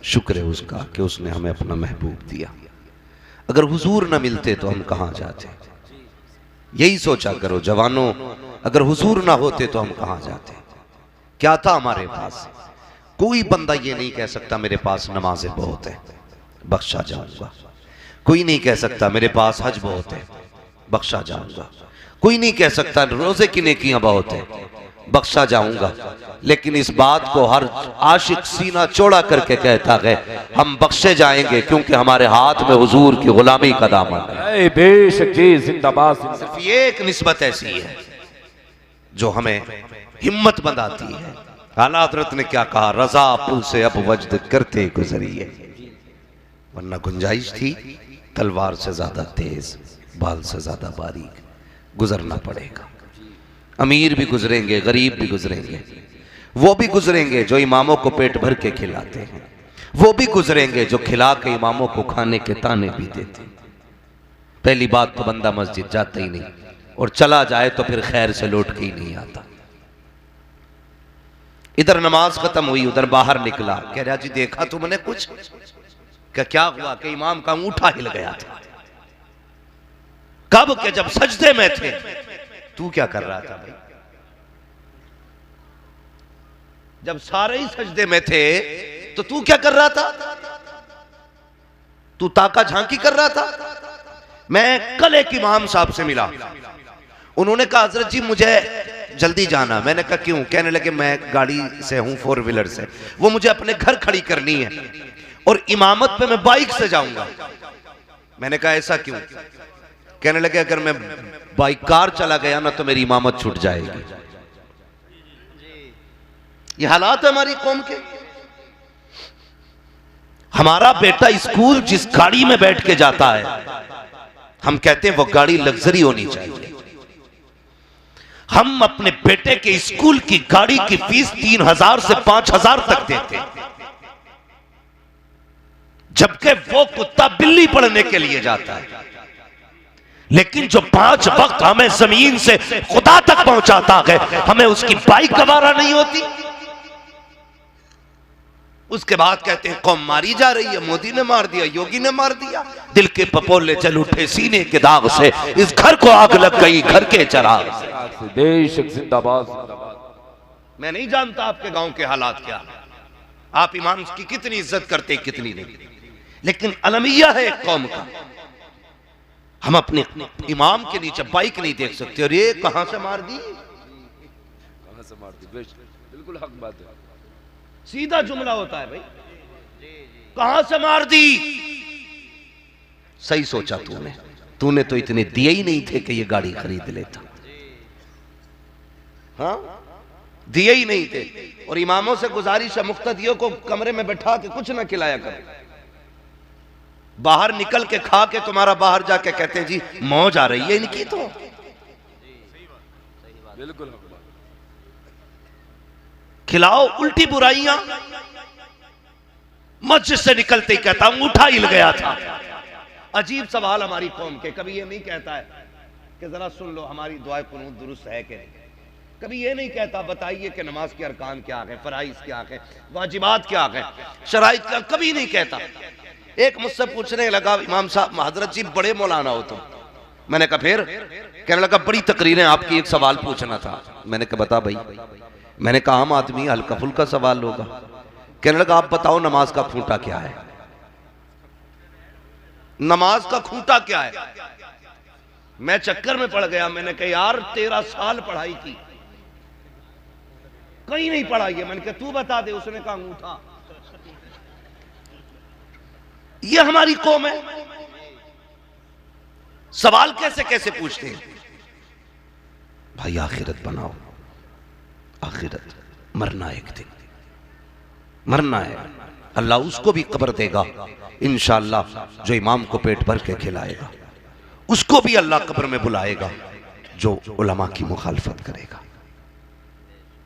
शुक्र है उसका कि उसने हमें अपना महबूब दिया। अगर हुजूर न मिलते तो हम कहां जाते। यही सोचा करो जवानों, अगर हुजूर ना होते तो हम कहां जाते। क्या था हमारे पास? कोई बंदा ये नहीं कह सकता मेरे पास नमाजें बहुत है, बख्शा जाऊंगा। कोई नहीं कह सकता मेरे पास हज बहुत है, बख्शा जाऊंगा। कोई नहीं कह सकता रोजे की नेकियां बहुत है, बख्शा जाऊंगा। लेकिन इस बात को हर आशिक सीना चौड़ा करके कहता है हम बख्शे जाएंगे क्योंकि हमारे हाथ में हुजूर की गुलामी का दामन है। बेशक जी, जिंदाबाद। सिर्फ ये एक निस्बत ऐसी है जो हमें हिम्मत बंधाती है। आला हज़रत ने क्या कहा, रजा पुल से अब वजद करते गुजरिए, वरना गुंजाइश थी तलवार से ज्यादा तेज, बाल से ज्यादा बारीक गुजरना पड़ेगा। अमीर भी गुजरेंगे, गरीब भी गुजरेंगे, वो भी गुजरेंगे जो इमामों को पेट भर के खिलाते हैं, वो भी गुजरेंगे जो खिला के इमामों को खाने के ताने भी देते। पहली बात तो बंदा मस्जिद जाता ही नहीं, और चला जाए तो फिर खैर से लौट के ही नहीं आता। इधर नमाज खत्म हुई, उधर बाहर निकला, कह रहा जी देखा तुमने कुछ? क्या हुआ? कि इमाम का अंगूठा हिल गया था। कब? के जब सजदे में थे। तू क्या कर रहा था भाई? जब सारे ही सजदे में थे तो तू क्या कर रहा था? तू ताका झांकी कर रहा था। मैं कल एक इमाम साहब से मिला, उन्होंने कहा हजरत जी मुझे जल्दी जाना। मैंने कहा क्यों? कहने लगे मैं गाड़ी से हूं, 4 व्हीलर से, वो मुझे अपने घर खड़ी करनी है और इमामत पे मैं बाइक से जाऊंगा। मैंने कहा ऐसा क्यों? कहने लगे अगर मैं बाइक कार चला गया ना तो मेरी इमामत छूट जाएगी। ये हालात है हमारी कौम के। हमारा बेटा स्कूल जिस गाड़ी में बैठ के जाता है, हम कहते हैं वो गाड़ी लग्जरी होनी चाहिए। हम अपने बेटे के स्कूल की गाड़ी की फीस 3000 से 5000 तक देते हैं, जबकि वो कुत्ता बिल्ली पढ़ने के लिए जाता है। लेकिन जो 5 वक्त हमें जमीन से खुदा तक पहुंचाता है, हमें उसकी बाइक गवारा नहीं होती। उसके बाद कहते हैं कौम मारी जा रही है, मोदी ने मार दिया, योगी ने मार दिया। दिल के पपोले चल उठे सीने के दाग से, इस घर को आग लग गई घर के चराग से। बेशक जिंदाबाद। मैं नहीं जानता आपके गांव के हालात क्या है, आप इमाम की कितनी इज्जत करते कितनी नहीं, लेकिन अलमिया है एक कौम का। हम अपने इमाम के नीचे बाइक नहीं देख सकते। और ये कहां से मार दी, कहां से मार दी? बिल्कुल हक बात है, सीधा जुमला होता है भाई, कहां से मार दी। सही सोचा तूने तो इतने दिए ही नहीं थे कि ये गाड़ी खरीद लेता। हाँ, दिए ही नहीं थे। और इमामों से गुजारिश है मुक्तदियों को कमरे में बैठा के कुछ ना खिलाया करो, बाहर निकल के खा के तुम्हारा बाहर जाके कहते हैं जी मौज आ रही है इनकी। तो बिल्कुल खिलाओ उल्टी बुराइयां। मस्जिद से निकलते ही कहता हूं उठा हिल गया था। अजीब सवाल हमारी कौम के, कभी ये नहीं कहता है कि जरा सुन लो हमारी दुआ कुनूत दुरुस्त है कि नहीं। कभी ये नहीं कहता बताइए कि नमाज के अरकान क्या है, फराइज क्या है, वाजिबात क्या है, शराइत क्या, कभी नहीं कहता। एक मुझसे पूछने लगा इमाम साहब हजरत जी बड़े मौलाना हो तुम। मैंने कहा फिर? कहने लगा बड़ी तकरीरें आपकी, एक सवाल पूछना था। मैंने कहा बता भाई। मैंने कहा आम आदमी हल्का फुल्का सवाल होगा। कहने लगा आप बताओ नमाज का खूंटा क्या है? नमाज का खूंटा क्या है? मैं चक्कर में पड़ गया। मैंने कहा यार 13 साल पढ़ाई की, कहीं नहीं पढ़ाई है। मैंने कहा तू बता दे। उसने कहा अंगूठा। ये हमारी कौम है, सवाल कैसे कैसे पूछते हैं भाई। आखिरत बनाओ, आखिरत मरना एक दिन, मरना है। अल्लाह उसको भी कब्र देगा इंशाअल्लाह जो इमाम को पेट भर के खिलाएगा, उसको भी अल्लाह कब्र में बुलाएगा जो उलमा की मुखालफत करेगा।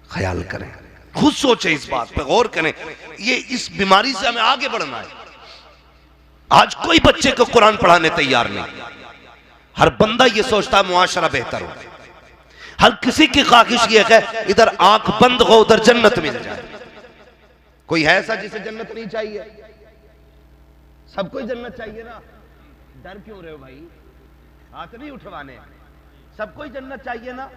ख्याल करें, खुद सोचें, इस बात पे गौर करें। ये इस बीमारी से हमें आगे बढ़ना है। आज कोई बच्चे को कुरान पढ़ाने तैयार नहीं। हर बंदा ये सोचता है मुआशरा बेहतर हो, हर किसी की ख्वाहिश ये है इधर आंख बंद हो उधर जन्नत मिल जाए। कोई है ऐसा जिसे जन्नत नहीं चाहिए? सबको ही जन्नत चाहिए ना। डर क्यों रहे हो भाई? हाथ नहीं उठवाने, सबको ही जन्नत चाहिए ना।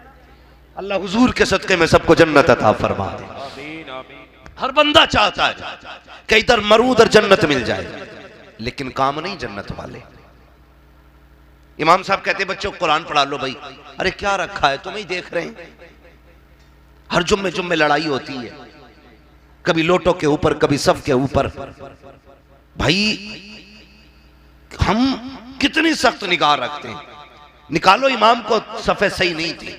अल्लाह हुजूर के सदके में सबको जन्नत अता फरमा दे। आमीन आमीन। हर बंदा चाहता है कि इधर मरूं उधर जन्नत मिल जाए, लेकिन काम नहीं जन्नत वाले। इमाम साहब कहते बच्चों कुरान पढ़ा लो भाई। अरे क्या रखा है, तुम ही देख रहे हैं, हर जुम्मे जुम्मे लड़ाई होती है, कभी लोटों के ऊपर कभी सब के ऊपर। भाई हम कितनी सख्त निगाह रखते हैं। निकालो इमाम को सफे सही नहीं थी,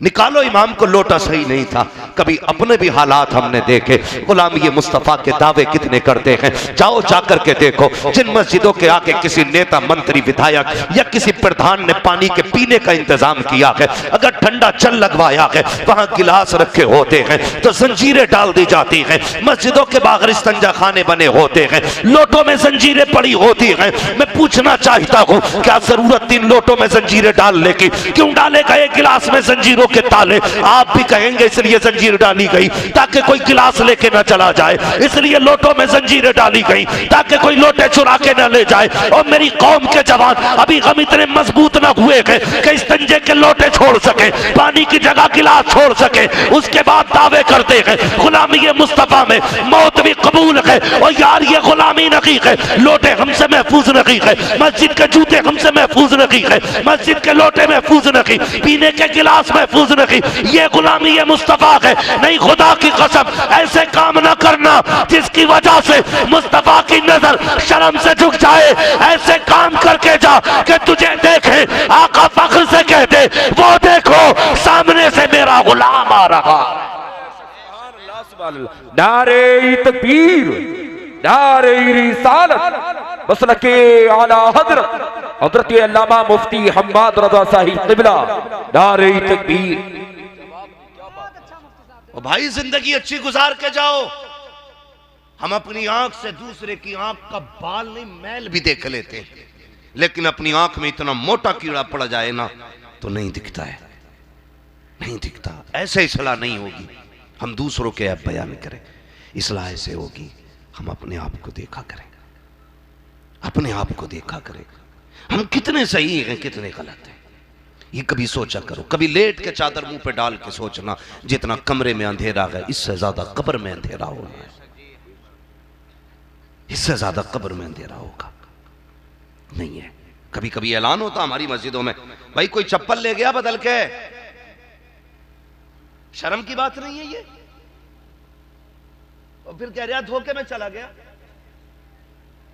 निकालो इमाम को लोटा सही नहीं था। कभी अपने भी हालात हमने देखे। गुलाम ये मुस्तफ़ा के दावे कितने करते हैं, जाओ जाकर के देखो। जिन मस्जिदों के आगे किसी नेता मंत्री विधायक या किसी प्रधान ने पानी के पीने का इंतजाम किया है, अगर ठंडा जल लगवाया है, वहां गिलास रखे होते हैं तो जंजीरें डाल दी जाती हैं। मस्जिदों के बाहर इस्तंजा खाने बने होते हैं, लोटों में जंजीरें पड़ी होती हैं। मैं पूछना चाहता हूं, क्या जरूरत थी लोटों में जंजीरें डालने की? क्यों डाले गए गिलास में जंजीरों के ताले? आप भी कहेंगे इसलिए जंजीर डाली गई ताकि कोई गिलास लेके ना चला जाए, इसलिए लोटों में जंजीरें डाली गई ताकि कोई लोटे चुरा के ना ले जाए। और मेरी कौम के जवान अभी हम इतने मजबूत ना हुए हैं कि इस्तंजे के लोटे छोड़ सके, पानी की जगह गिलास छोड़ सके। उसके बाद दावे करते हैं गुलामी मुस्तफा में मौत भी कबूल है। और यार ये गुलामी नहीं है, लोटे हमसे महफूज नहीं है, मस्जिद के जूते हमसे महफूज नहीं है, मस्जिद के लोटे महफूज नहीं, पीने के गिलास महफूज नहीं। ये गुलामी ये मुस्तफा है। नहीं, खुदा की कसम ऐसे काम ना करना जिसकी वजह से मुस्तफा की नजर शर्म से झुक जाए। ऐसे काम करके जा कि तुझे देखे, आका फख्र से कहते वो देखो सामने से मेरा गुलाम आ रहा। नारे तकबीर, नारे रिसालत, मसलके आला हजरत अल्लामा मुफ्ती हम्माद रज़ा साहिब क़िबला, नारे तकबीर। भाई जिंदगी अच्छी गुजार के जाओ। हम अपनी आंख से दूसरे की आंख का बाल नहीं मैल भी देख लेते हैं, लेकिन अपनी आंख में इतना मोटा कीड़ा पड़ जाए ना तो नहीं दिखता है, नहीं दिखता। ऐसे इसलाह नहीं होगी हम दूसरों के ऐप बयान करें, इसलाह ऐसे होगी हम अपने आप को देखा करें, अपने आप को देखा करें हम कितने सही हैं कितने गलत हैं। ये कभी सोचा करो, कभी लेट के चादर मुंह पे डाल के सोचना, जितना कमरे में अंधेरा है इससे ज्यादा कब्र में अंधेरा होना है, इससे ज्यादा कब्र में अंधेरा होगा नहीं है। कभी कभी ऐलान होता हमारी मस्जिदों में, भाई कोई चप्पल ले गया बदल के, शर्म की बात नहीं है ये। और फिर कह रहा धोखे में चला गया।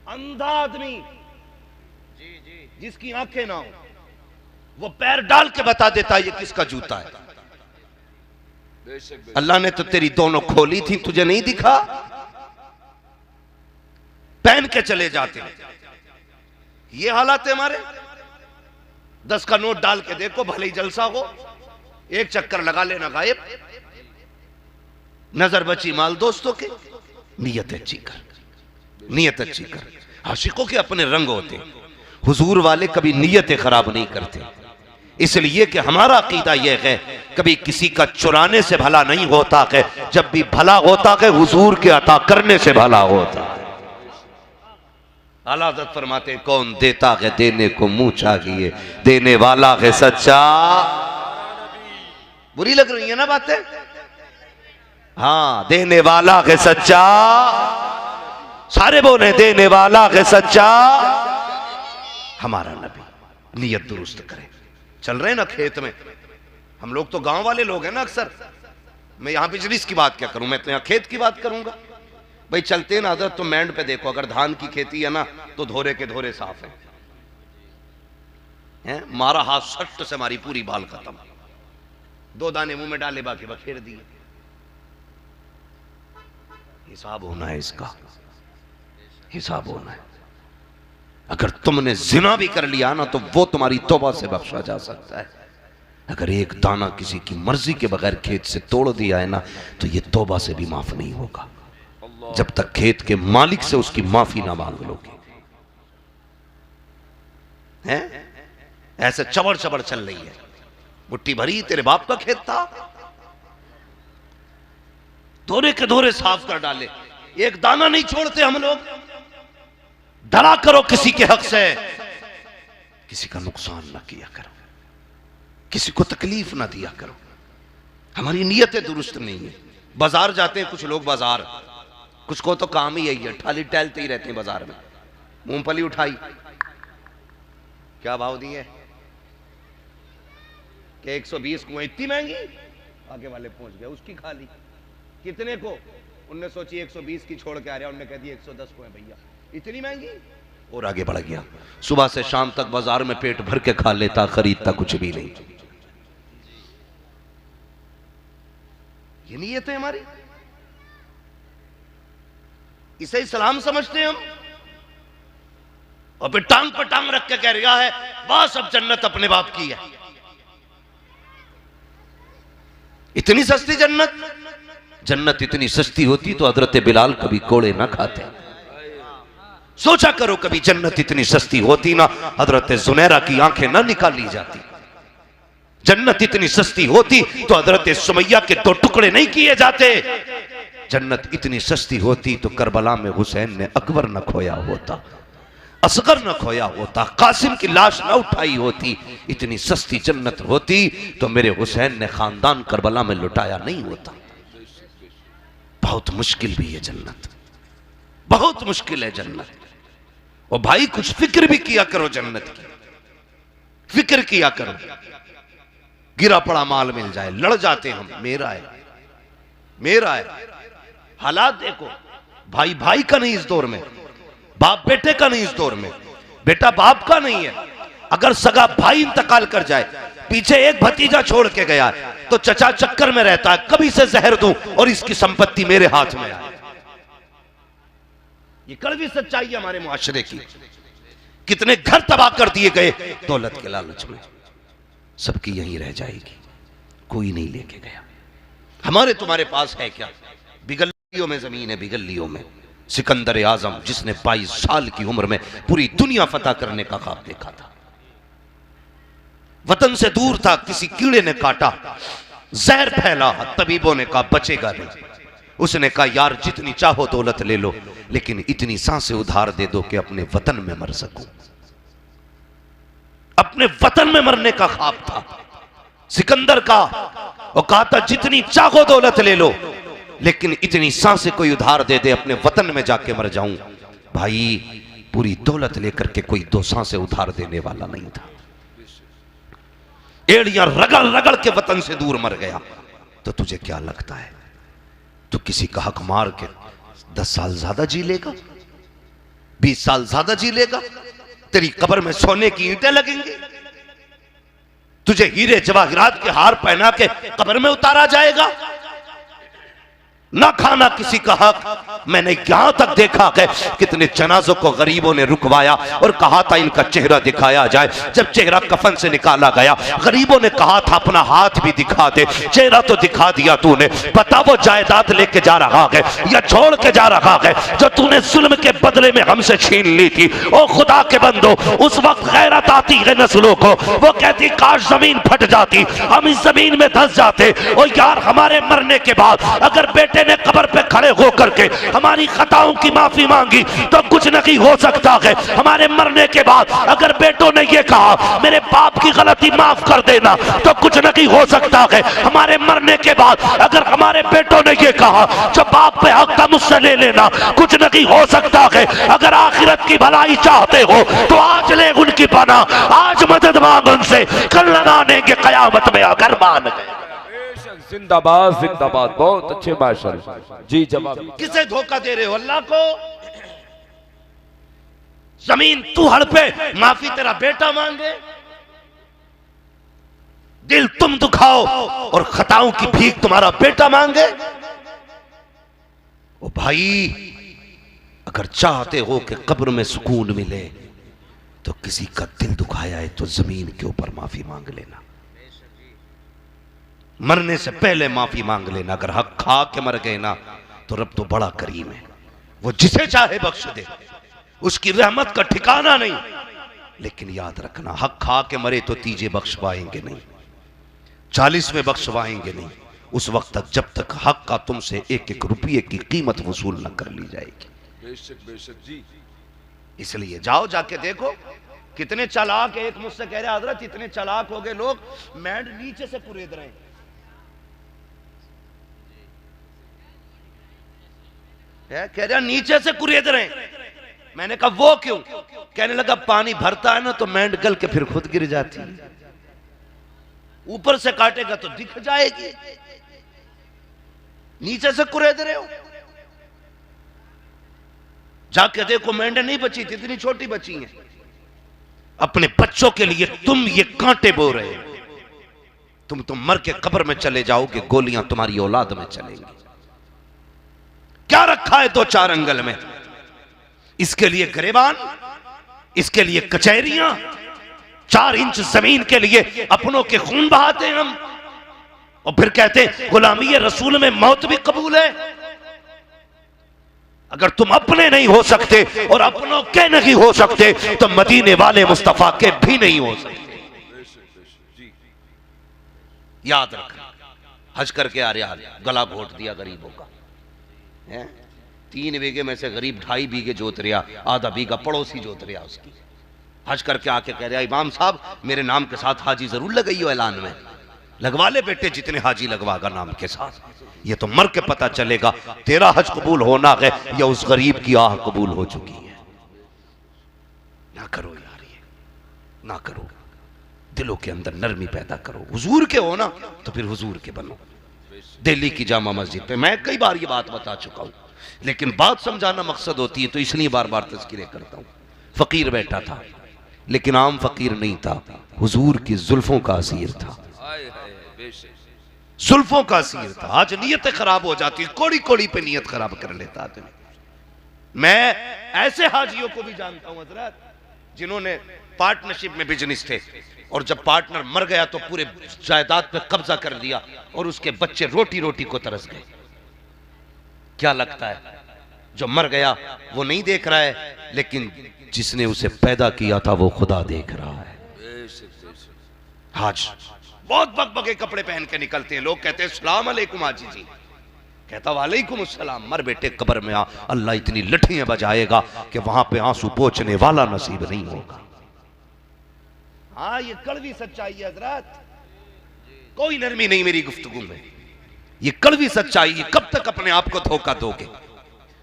अंधा आदमी जिसकी आंखें ना हो वो पैर डाल के बता देता है ये किसका जूता है। अल्लाह ने तो तेरी दोनों खोली थी, तुझे नहीं दिखा? पहन के चले जाते हैं। ये हालात है हमारे। 10 का नोट डाल के देखो, भले ही जलसा हो, एक चक्कर लगा लेना गायब। नजर बची माल दोस्तों के, नियत अच्छी कर, नियत अच्छी कर। आशिकों के अपने रंग होते हैं, हुजूर वाले कभी नियतें खराब नहीं करते। इसलिए कि हमारा अकीदा यह है कभी किसी का चुराने से भला नहीं होता है, जब भी भला होता है हुजूर के अता करने से भला होता है। आला हज़रत फरमाते कौन देता है देने को मुंह चाहिए, देने वाला है सच्चा। बुरी लग रही है ना बातें? हाँ, देने वाला है सच्चा। सारे बोले देने वाला है सच्चा हमारा नबी। नियत दुरुस्त करे। चल रहे ना खेत में, हम लोग तो गांव वाले लोग हैं ना अक्सर। मैं यहां बिजनेस की बात क्या करूं, मैं तो यहां खेत की बात करूंगा। भाई चलते ना हजरत, तो मैंड पे देखो, अगर धान की खेती है ना तो धोरे के धोरे साफ है। मारा हाथ सट से हमारी पूरी बाल खत्म, 2 दाने मुंह में डाले बाकी बखेर दिए। हिसाब होना है इसका, हिसाब होना है। अगर तुमने जिना भी कर लिया ना तो वो तुम्हारी तौबा से बख्शा जा सकता है। अगर एक दाना किसी की मर्जी के बगैर खेत से तोड़ दिया है ना तो ये तौबा से भी माफ नहीं होगा, जब तक खेत के मालिक से उसकी माफी ना मांग लोगे। हैं? ऐसे चबड़ चबड़ चल रही है। मुट्ठी भरी तेरे बाप का खेत था, धोरे के धोरे साफ कर डाले। एक दाना नहीं छोड़ते हम लोग। डरा करो किसी के हक से, किसी का नुकसान ना किया करो, किसी को तकलीफ ना दिया करो। हमारी नीयतें दुरुस्त नहीं है। बाजार जाते हैं कुछ लोग, बाजार कुछ को तो काम ही यही है, ठाली टहलते ही रहते हैं बाजार में। मूंगफली उठाई, क्या भाव दिए? कि 120 को, इतनी महंगी? आगे वाले पहुंच गए, उसकी खा ली। कितने को? उनने सोची 120 की छोड़ के आ रहा, उनने कह दिया 110 को है भैया, इतनी महंगी। और आगे बढ़ गया। सुबह से शाम तक बाजार में पेट भर के खा लेता, खरीदता कुछ भी नहीं। ये नीयत है हमारी, इसे इस्लाम समझते हैं हम। और फिर टांग पर टांग रख के कह रहा है बस अब जन्नत अपने बाप की है। इतनी सस्ती जन्नत? जन्नत इतनी सस्ती होती तो हजरत बिलाल कभी कोड़े ना खाते। सोचा करो, कभी जन्नत इतनी सस्ती होती ना हजरत जुनैरा की आंखें ना निकाली जाती। जन्नत इतनी सस्ती होती तो हजरत सुमैया के 2 टुकड़े नहीं किए जाते। जन्नत इतनी सस्ती होती तो करबला में हुसैन ने अकबर न खोया होता, असगर न खोया होता, कासिम की लाश न उठाई होती। इतनी सस्ती जन्नत होती तो मेरे हुसैन ने खानदान करबला में लुटाया नहीं होता। बहुत मुश्किल भी है जन्नत, बहुत मुश्किल है जन्नत। और भाई कुछ फिक्र भी किया करो जन्नत की, फिक्र किया करो। गिरा पड़ा माल मिल जाए, लड़ जाते हम, मेरा है मेरा है। हालात देखो, भाई भाई का नहीं इस दौर में, बाप बेटे का नहीं इस दौर में, बेटा बाप का नहीं है। अगर सगा भाई इंतकाल कर जाए, पीछे एक भतीजा छोड़ के गया तो चचा चक्कर में रहता है कभी से जहर दूं और इसकी संपत्ति मेरे हाथ में आए। ये कड़वी सच्चाई है हमारे मुआशरे की। कितने घर तबाह कर दिए गए दौलत के लालच में। सबकी यहीं रह जाएगी, कोई नहीं लेके गया। हमारे तुम्हारे पास है क्या? बिगलियों में जमीन है, बिगलियों में। सिकंदर आजम जिसने 22 साल की उम्र में पूरी दुनिया फतह करने का ख्वाब देखा था, वतन से दूर था, किसी कीड़े ने काटा, जहर फैला, तबीबों ने कहा बचेगा नहीं। उसने कहा यार जितनी चाहो दौलत ले लो, लेकिन इतनी सांसें उधार दे दो कि अपने वतन में मर सकूं। अपने वतन में मरने का ख्वाब था सिकंदर का। और कहा था जितनी चाहो दौलत ले लो, लेकिन इतनी सांसें कोई उधार दे दे, अपने वतन में जाके मर जाऊं। भाई पूरी दौलत लेकर के कोई 2 सांसें उधार देने वाला नहीं था। एड़ियां रगड़ रगड़ के वतन से दूर मर गया। तो तुझे क्या लगता है तू किसी का हक मार के 10 साल ज्यादा जी लेगा, 20 साल ज्यादा जी लेगा? तेरी कब्र में सोने की ईंटें लगेंगी, तुझे हीरे जवाहरात के हार पहना के कब्र में उतारा जाएगा। ना खाना किसी का हक। मैंने यहां तक देखा है कितने जनाजों को गरीबों ने रुकवाया और कहा था इनका चेहरा दिखाया जाए। जब चेहरा कफन से निकाला गया, गरीबों ने कहा था अपना हाथ भी दिखा दे, चेहरा तो दिखा दिया तूने, बता वो जायदाद लेके जा रहा है या छोड़ के जा रहा है जो तूने जुल्म के बदले में हमसे छीन ली थी। ओ खुदा के बंदो, उस वक्त गैरत आती है नस्लों को, वो कहती काश जमीन फट जाती, हम इस जमीन में धंस जाते। और यार हमारे मरने के बाद अगर बेटे ने कब्र पे खड़े होकर के हमारी खताओं की माफी मांगी तो कुछ नहीं हो सकता है। हमारे मरने के बाद अगर बेटों ने ये कहा मेरे बाप की गलती माफ कर देना तो कुछ नहीं हो सकता है। हमारे मरने के बाद अगर हमारे बेटों ने ये कहा जो बाप पे हक था मुझसे ले लेना, कुछ नहीं हो सकता है। अगर आखिरत की भलाई चाहते हो तो आज ले उनकी पना, आज मदद मांग उनसे, कल लगा देंगे कयामत में अगर मान गए। जिंदाबाद जिंदाबाद, बहुत अच्छे माशाल्लाह जी। जवाब किसे धोखा दे रहे हो? अल्लाह को। जमीन तू हड़पे, माफी तेरा बेटा मांगे, दिल तुम दुखाओ और खताओं की भीख तुम्हारा बेटा मांगे। ओ भाई अगर चाहते हो कि कब्र में सुकून मिले तो किसी का दिल दुखाया है तो जमीन के ऊपर माफी मांग लेना, मरने से पहले माफी मांग लेना। अगर हक खा के मर गए ना तो रब तो बड़ा करीम है, वो जिसे चाहे बख्श दे, उसकी रहमत का ठिकाना नहीं। लेकिन याद रखना हक खा के मरे तो तीजे बख्शवाएंगे नहीं, 40वें बख्शवाएंगे नहीं, उस वक्त तक जब तक हक का तुमसे एक एक रुपये की कीमत वसूल न कर ली जाएगी। बेशक जी। इसलिए जाओ जाके देखो कितने चालाक है। एक मुझसे कह रहे हजरत इतने चालाक हो गए लोग, मैंड नीचे से कुरेद रहे हैं। कह रहा नीचे से कुरेद रहे हैं। मैंने कहा वो क्यों? कहने लगा पानी भरता है ना तो मैंड गल के फिर खुद गिर जाती है, ऊपर से काटेगा तो दिख जाएगी, नीचे से कुरेद रहे हो। जाके देखो मेंढे नहीं बची थी, इतनी छोटी बची हैं। अपने बच्चों के लिए तुम ये कांटे बो रहे हो। तुम मर के कब्र में चले जाओगे, गोलियां तुम्हारी औलाद में चलेंगी। क्या रखा है दो चार अंगल में? इसके लिए गरेबान, इसके लिए कचहरियां, 4 इंच जमीन के लिए अपनों के खून बहाते हैं हम, और फिर कहते हैं गुलामी रसूल में मौत भी कबूल है। अगर तुम अपने नहीं हो सकते और अपनों के नहीं हो सकते तो मदीने वाले मुस्तफा के भी नहीं हो सकते। याद रखना, हज करके आ रहा, गला घोट दिया गरीबों का है। 3 बीघे में से गरीब 2.5 बीघे जोत रहा, आधा बीघा पड़ोसी जोत रहा उसकी। हज करके आके कह रहा इमाम साहब मेरे नाम के साथ हाजी जरूर लगाइयो ऐलान में। लगवा ले बेटे, जितने हाजी लगवागा नाम के साथ। ये तो मर के पता चलेगा तेरा हज कबूल होना है या उस गरीब की आह कबूल हो चुकी है। ना करो यार, ये ना करो। दिलों के अंदर नरमी पैदा करो। हुजूर के हो ना तो फिर हुजूर के बनो। दिल्ली की जामा मस्जिद पे मैं कई बार ये बात बता चुका हूं, लेकिन बात समझाना मकसद होती है तो इसलिए बार बार तज़किरे करता हूं। फकीर बैठा था, लेकिन आम फकीर नहीं था, हुजूर की जुल्फों का असीर था। जुल्फों का असीर था। आज नीयतें खराब हो जाती, कोड़ी कोड़ी पे नीयत खराब कर लेता आदमी। मैं ऐसे हाजियों को भी जानता हूं हजरत, जिन्होंने पार्टनरशिप में बिजनेस थे और जब पार्टनर मर गया तो पूरे जायदाद पे कब्जा कर लिया और उसके बच्चे रोटी रोटी को तरस गए। क्या लगता है जो मर गया वो नहीं देख रहा है, लेकिन जिसने उसे पैदा किया था वो खुदा देख रहा है। आज बहुत बकबके कपड़े पहन के निकलते हैं लोग, कहते हैं सलाम अलैकुम हाजी जी। कहता वालेकुम अस्सलाम। मर बेटे कब्र में आ, अल्लाह इतनी लठियां बजाएगा कि वहां पे आंसू पोंछने वाला नसीब नहीं होगा। हाँ ये कड़वी सच्चाई है हजरत, कोई नरमी नहीं मेरी गुफ्तगू में। ये कड़वी सच्चाई है। कब तक अपने आप को धोखा दोगे?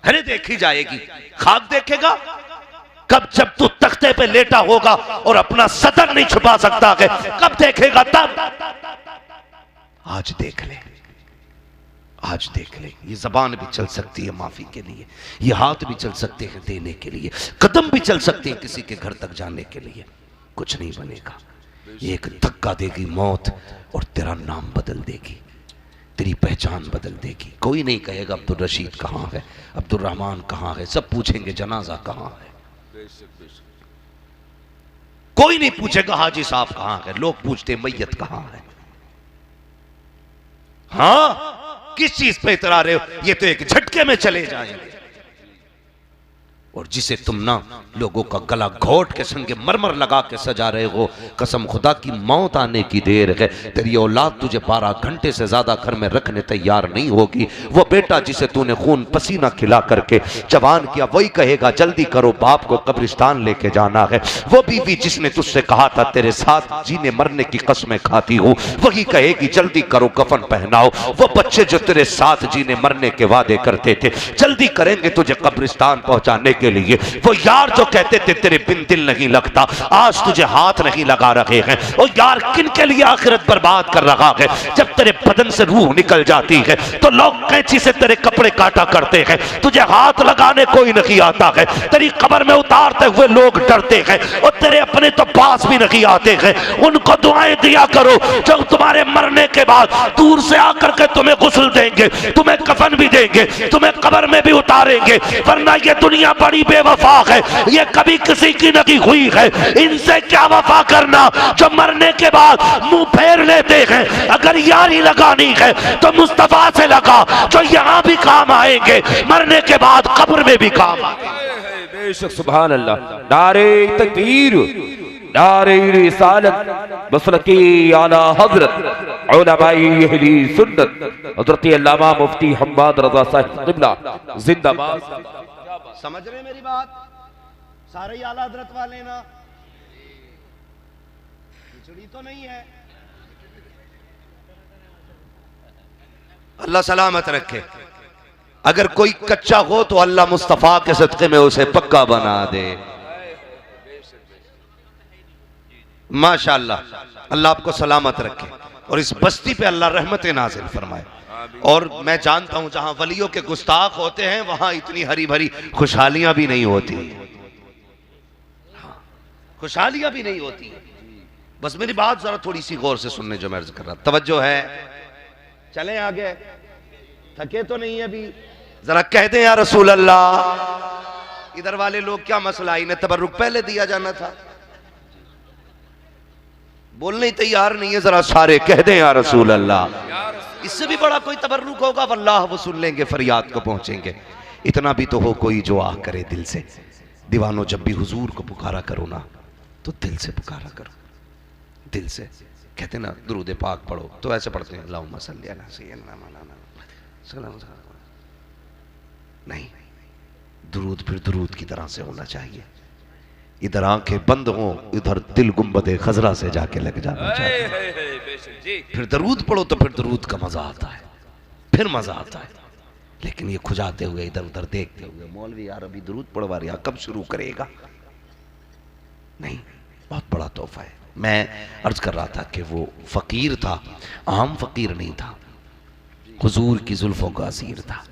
अरे देखी जाएगी, खाक देखेगा कब? जब तू तख्ते पे लेटा होगा और अपना सदर नहीं छुपा सकता है, कब देखेगा? तब। आज देख ले, आज देख ले। ये जबान भी चल सकती है माफी के लिए, ये हाथ भी चल सकते हैं देने के लिए, कदम भी चल सकते हैं किसी के घर तक जाने के लिए। कुछ नहीं बनेगा। एक धक्का देगी मौत और तेरा नाम बदल देगी, तेरी पहचान बदल देगी। कोई नहीं कहेगा अब्दुल रशीद कहाँ है, अब्दुल रहमान कहाँ है, सब पूछेंगे जनाजा कहाँ है। कोई नहीं पूछेगा हाजी साहब कहां है, लोग पूछते मैयत कहां है। हां किस चीज पे इतरा रहे हो? ये तो एक झटके में चले जाएंगे। और जिसे तुम ना लोगों का गला घोट के संगे मरमर लगा के सजा रहे हो, कसम खुदा की मौत आने की देर है। तेरी औलाद तुझे 12 घंटे से ज्यादा घर में रखने तैयार नहीं होगी। वो बेटा जिसे तूने खून पसीना खिला करके जवान किया, वही कहेगा जल्दी करो बाप को कब्रिस्तान लेके जाना है। वो बीवी जिसने तुझसे कहा था तेरे साथ जीने मरने की कसमें खाती हूँ, वही कहेगी जल्दी करो कफन पहनाओ। वो बच्चे जो तेरे साथ जीने मरने के वादे करते थे, जल्दी करेंगे तुझे कब्रिस्तान पहुंचाने के लिए। वो यार जो कहते थे तेरे बिन दिल नहीं लगता, आज तुझे हाथ नहीं लगा रहे हैं। और यार किन के लिए आखिरत बर्बाद कर रहा है? जब तेरे बदन से रूह निकल जाती है तो लोग कैंची से तेरे कपड़े काटा करते हैं, तुझे हाथ लगाने कोई नहीं आता है। तेरी कब्र में उतारते हुए लोग डरते हैं और तेरे अपने तो पास भी नहीं आते हैं। उनको दुआएं दिया करो जो तुम्हारे मरने के बाद दूर से आकर के तुम्हें गुस्ल देंगे, तुम्हें कफन भी देंगे, तुम्हें कब्र में भी उतारेंगे। वरना ये दुनिया बड़ी बेवफा है, ये कभी किसी की नहीं हुई है। इनसे क्या वफा करना जो मरने के बाद मुंह फेर लेते हैं। अगर यारी लगानी है तो मुस्तफा से लगा, जो यहाँ भी काम आएंगे मरने के बाद कब्र में भी काम आएंगे। बेशक सुभान अल्लाह। नारे तकबीर, नारे रिसालत, बसरती आला हजरत उलमाए अहली सुन्नत हज़रत अल्लामा मुफ्ती हम्माद रज़ा साहिब क़िबला जिंदाबाद। समझ रहे मेरी बात? सारे ही आला हजरत वाले ना, खिचड़ी तो नहीं है। अल्लाह सलामत रखे। अगर कोई कच्चा हो तो अल्लाह मुस्तफा के सदक़े में उसे पक्का बना दे। माशाअल्लाह, अल्लाह आपको सलामत रखे और इस बस्ती पे अल्लाह रहमत नाज़िल फरमाए। और मैं जानता हूं जहां वलियों के गुस्ताख होते हैं वहां इतनी हरी भरी खुशहालियां भी नहीं होती, खुशहालियां भी नहीं होती। बस मेरी बात जरा थोड़ी सी गौर से सुनने जो मैं अर्ज कर रहा, तवज्जो है? चलें आगे, थके तो नहीं है अभी? जरा कह दें या रसूल अल्लाह। इधर वाले लोग क्या मसला, इन्हें तबर्रुक पहले दिया जाना था, बोलने तैयार नहीं है। जरा सारे कह दें या रसूल अल्लाह। इससे भी बड़ा कोई तबर्रुक होगा वल्लाह वो सुन लेंगे, फरियाद को पहुंचेंगे। इतना भी तो हो कोई जो आह करे दिल से। दीवानों, जब भी हुजूर को पुकारा करो ना तो दिल से पुकारा करो, दिल से। कहते ना दुरूद पाक पढ़ो तो ऐसे पढ़ते हैं अल्लाहुम्मा सल्ली अला सय्यिदना मौलाना। नहीं, दुरूद फिर दुरूद की तरह से होना चाहिए। इधर आंखें बंद हो, इधर दिल गुंबदे खजरा से जाके लग जाना चाहिए। फिर दरूद पढ़ो तो फिर दरूद का मजा आता है, फिर मजा आता है। लेकिन ये खुजाते हुए इधर उधर देखते हुए, मौलवी यार अभी दरूद पढ़वा रहा, कब शुरू करेगा? नहीं, बहुत बड़ा तोहफा है। मैं अर्ज कर रहा था कि वो फकीर था, आम फकीर नहीं था, हुजूर की जुल्फों का असीर था,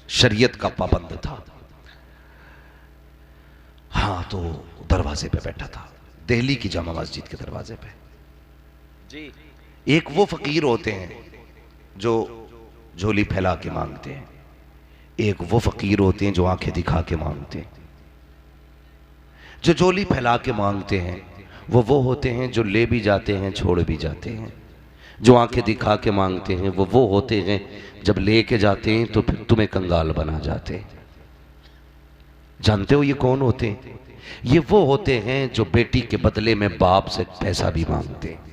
शरीयत का पाबंद था। हाँ, तो दरवाजे पे बैठा था, दिल्ली की जामा मस्जिद के दरवाजे पे जी। एक वो फकीर होते हैं जो झोली फैला के मांगते हैं, एक वो फकीर होते हैं जो आंखें दिखा के मांगते हैं। जो झोली फैला के मांगते हैं वो होते हैं जो ले भी जाते हैं छोड़ भी जाते हैं। जो आंखें दिखा के मांगते हैं वो होते हैं जब लेके जाते हैं तो फिर तुम्हें कंगाल बना जाते हैं। जानते हो ये कौन होते हैं? ये वो होते हैं जो बेटी के बदले में बाप से पैसा भी मांगते हैं।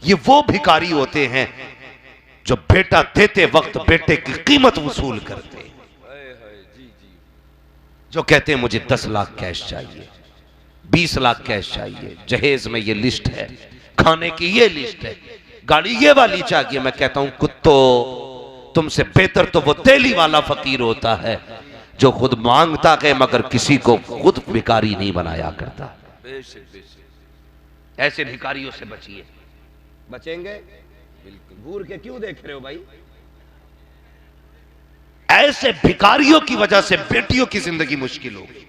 ये वो भिखारी होते हैं जो बेटा देते वक्त बेटे की कीमत वसूल करते हैं, जो कहते हैं मुझे 10 लाख कैश चाहिए, 20 लाख कैश चाहिए, जहेज में ये लिस्ट है, खाने की ये लिस्ट है, गाड़ी ये वाली चाहिए। मैं कहता हूं कुत्तो, तुमसे बेहतर तो वो तेली वाला फकीर होता है जो खुद मांगता है मगर किसी को खुद भिखारी नहीं बनाया करता। ऐसे भिखारियों से बचिए। बचेंगे? घूर के क्यों देख रहे हो भाई? ऐसे भिखारियों की वजह से बेटियों की जिंदगी मुश्किल होगी।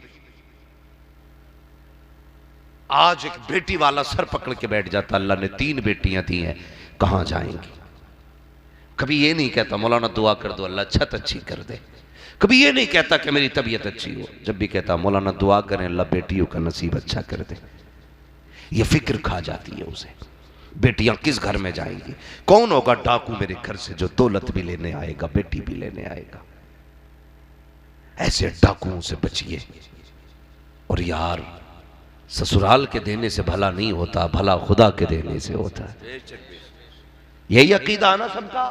आज एक बेटी वाला सर पकड़ के बैठ जाता, अल्लाह ने 3 बेटियां दी हैं, कहां जाएंगी? कभी ये नहीं कहता मौलाना दुआ कर दो अल्लाह छत अच्छी कर दे। कभी ये नहीं कहता कि मेरी तबीयत अच्छी हो। जब भी कहता मौलाना दुआ करें अल्लाह बेटियों का नसीब अच्छा कर दे। ये फिक्र खा जाती है उसे, बेटियां किस घर में जाएंगी? कौन होगा डाकू मेरे घर से जो दौलत भी लेने आएगा, बेटी भी लेने आएगा? ऐसे डाकुओं से बचिए। और यार, ससुराल के देने से भला नहीं होता, भला खुदा के देने से होता है। यही अकीदा ना सबका।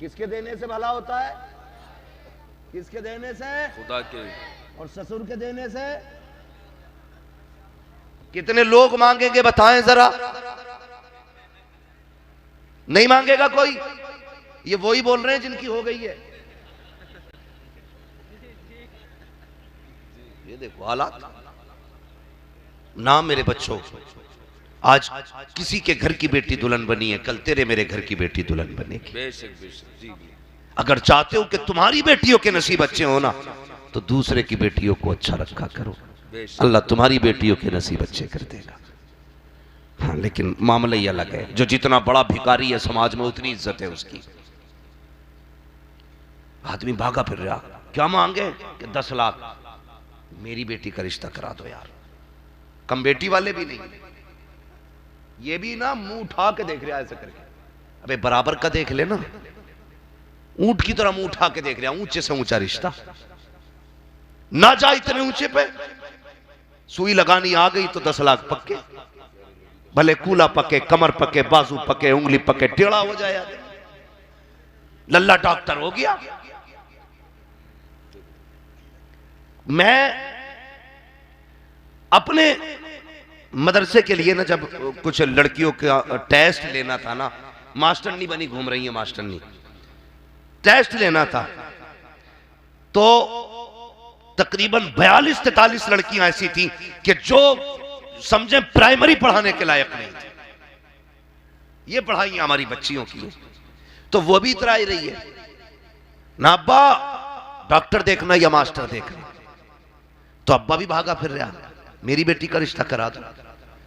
किसके देने से भला होता है? किसके देने से? खुदा के। और ससुर के देने से? कितने लोग मांगेंगे बताएं जरा? नहीं मांगेगा कोई। ये वही बोल रहे हैं जिनकी हो गई है। ये देखो हालात ना। मेरे बच्चों, आज किसी के घर की बेटी दुल्हन बनी है, कल तेरे मेरे घर की बेटी दुल्हन बनेगी। अगर चाहते हो कि तुम्हारी बेटियों के नसीब अच्छे हो ना, तो दूसरे की बेटियों को अच्छा रखा करो, अल्लाह तुम्हारी बेटियों के नसीब अच्छे कर देगा। हाँ, लेकिन मामला ही अलग है। जो जितना बड़ा भिखारी है समाज में उतनी इज्जत है उसकी। आदमी भागा फिर रहा, क्या मांगे कि 10 लाख, मेरी बेटी का रिश्ता करा दो यार। कम बेटी वाले भी नहीं, ये भी ना मुंह उठा के देख रहा है ऐसे करके। अबे बराबर का देख ले ना, ऊंट की तरह मुंह उठा के देख रहा, ऊंचे से ऊंचा रिश्ता ना जा इतने ऊंचे पे। सुई लगानी आ गई तो 10 लाख पक्के। भले कूला पके, कमर पके, बाजू पके, उंगली पके, टेढ़ा हो जाए, लल्ला डॉक्टर हो गया। मैं अपने मदरसे के लिए ना जब कुछ लड़कियों का टेस्ट लेना था ना, मास्टरनी बनी घूम रही है, मास्टरनी टेस्ट लेना था, तो तकरीबन 42-43 लड़कियां ऐसी थी कि जो समझे प्राइमरी पढ़ाने के लायक नहीं थी। ये पढ़ाई हमारी बच्चियों की, तो वो भी इतराई रही है ना, अब्बा डॉक्टर देखना या मास्टर देखना। तो अब्बा भी भागा फिर रहा, मेरी बेटी का रिश्ता करा दो,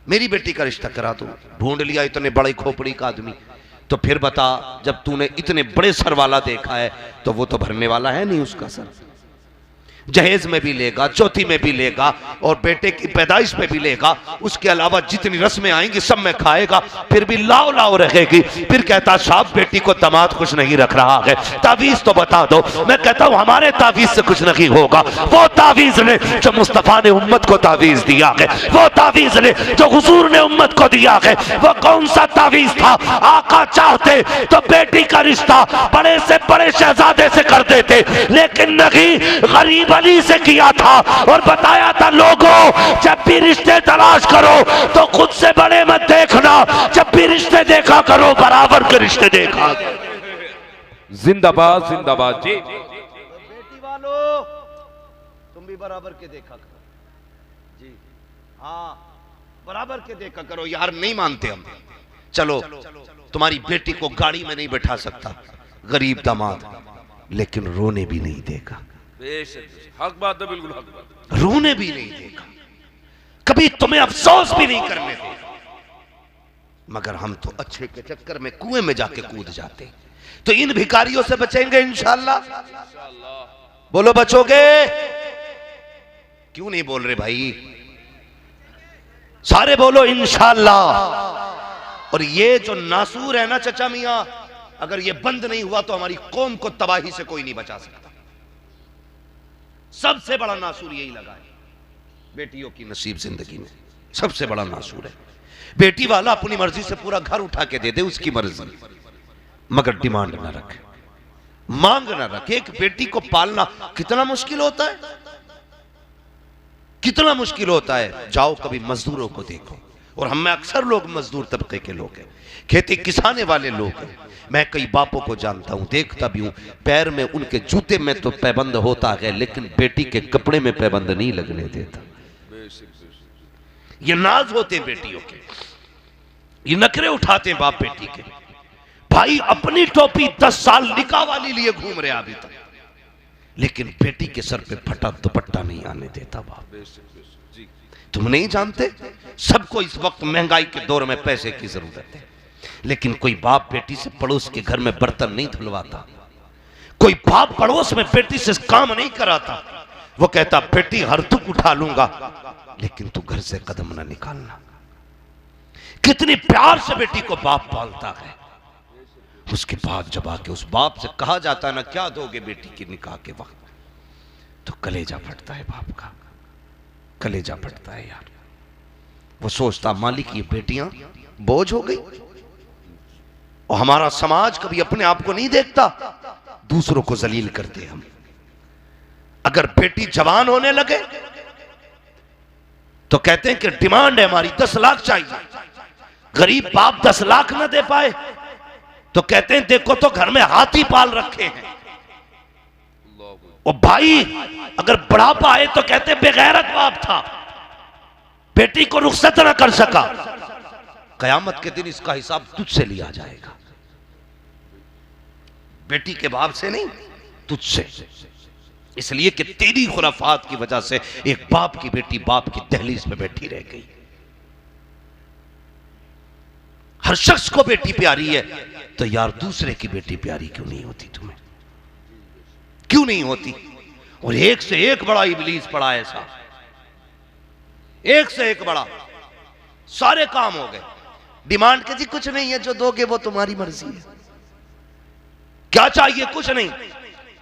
मेरी बेटी का रिश्ता करा दो। ढूंढ लिया इतने बड़े खोपड़ी का आदमी। तो फिर बता, जब तूने इतने बड़े सर वाला देखा है तो वो तो भरने वाला है नहीं उसका सर। जहेज में भी लेगा, चौथी में भी लेगा, और बेटे की पैदाइश में भी लेगा। उसके अलावा जितनी रस्में आएंगी सब में खाएगा, फिर भी लाओ लाओ रहेगी। फिर कहता साहब बेटी को दामाद कुछ नहीं रख रहा है, तावीज तो बता दो। मैं कहता हूं हमारे तावीज से कुछ नहीं होगा। वो तावीज ने जो मुस्तफा ने उम्मत को तावीज दिया है, वो तावीज ने जो हुजूर ने उम्मत को दिया है, वो कौन सा तावीज था? आका चाहते तो बेटी का रिश्ता बड़े से बड़े शहजादे से कर देते, लेकिन नहीं, गरीब अली से किया था और बताया था लोगों जब भी रिश्ते तलाश करो तो खुद से बड़े मत देखना, जब भी रिश्ते देखा करो बराबर के रिश्ते देखा। जिंदाबाद जिंदाबाद जी। बेटी वालों तुम भी बराबर के देखा करो जी, हाँ बराबर के देखा करो यार। नहीं मानते हम, चलो तुम्हारी बेटी को गाड़ी में नहीं बैठा सकता गरीब दामाद, लेकिन रोने भी नहीं देगा। हक बात है, बिल्कुल हक बात। रोने भी नहीं देगा, कभी तुम्हें अफसोस भी नहीं करने देगा। मगर हम तो अच्छे के चक्कर में कुएं में जाके कूद जाते। तो इन भिखारियों से बचेंगे इंशाअल्लाह। बोलो बचोगे? क्यों नहीं बोल रहे भाई? सारे बोलो इंशाअल्लाह। और ये जो नासूर है ना चचा मियां, अगर ये बंद नहीं हुआ तो हमारी कौम को तबाही से कोई नहीं बचा सकता। सबसे बड़ा नासूर यही लगा है बेटियों की नसीब जिंदगी में, सबसे बड़ा नासूर है। बेटी वाला अपनी मर्जी से पूरा घर उठा के दे दे, उसकी मर्जी, मगर डिमांड ना रखे, मांग ना रखे। एक बेटी को पालना कितना मुश्किल होता है, कितना मुश्किल होता है। जाओ कभी मजदूरों को देखो, और हम में अक्सर लोग मजदूर तबके के लोग हैं, खेती किसाने वाले लोग हैं। मैं कई बापों को जानता हूं, देखता भी हूं, पैर में उनके जूते में तो पैबंद होता है, लेकिन बेटी के कपड़े में पैबंद नहीं लगने देता। ये नाज होते हैं बेटियों के, ये नखरे उठाते हैं बाप बेटी के। भाई अपनी टोपी 10 साल निकाह वाली लिए घूम रहे अभी तक, लेकिन बेटी के सर पे फटा दुपट्टा नहीं आने देता बाप। तुम नहीं जानते, सबको इस वक्त महंगाई के दौर में पैसे की जरूरत है, लेकिन कोई बाप बेटी से पड़ोस के घर में बर्तन नहीं धुलवाता, कोई बाप पड़ोस में बेटी से काम नहीं कराता। वो कहता बेटी हर दुख उठा लूंगा, लेकिन तू घर से कदम ना निकालना। कितनी प्यार से बेटी को बाप पालता है। उसके बाद जब आके उस बाप से कहा जाता है ना क्या दोगे बेटी की निकाह के वक्त, तो कलेजा फटता है बाप का, कलेजा फटता है यार। वो सोचता मालिक ये बेटियां बोझ हो गई। और हमारा समाज कभी अपने आप को नहीं देखता, दूसरों को जलील करते हम। अगर बेटी जवान होने लगे तो कहते हैं कि डिमांड है हमारी 10 लाख चाहिए। गरीब बाप 10 लाख ना दे पाए तो कहते हैं देखो तो घर में हाथी पाल रखे हैं। और भाई अगर बुढ़ापा आए तो कहते बेगैरत बाप था, बेटी को रुखसत ना कर सका। कयामत के दिन इसका हिसाब तुझसे लिया जाएगा, बेटी के बाप से नहीं, तुझसे। इसलिए कि तेरी खुराफात की वजह से एक बाप की बेटी बाप की दहलीज पे बैठी रह गई। हर शख्स को बेटी प्यारी है, तो यार दूसरे की बेटी प्यारी क्यों नहीं होती तुम्हें? क्यों नहीं होती? और एक से एक बड़ा इबलीस पड़ा है ऐसा, एक से एक बड़ा। सारे काम हो गए, डिमांड के जी कुछ नहीं है, जो दोगे वो तुम्हारी मर्जी है। क्या चाहिए? कुछ नहीं।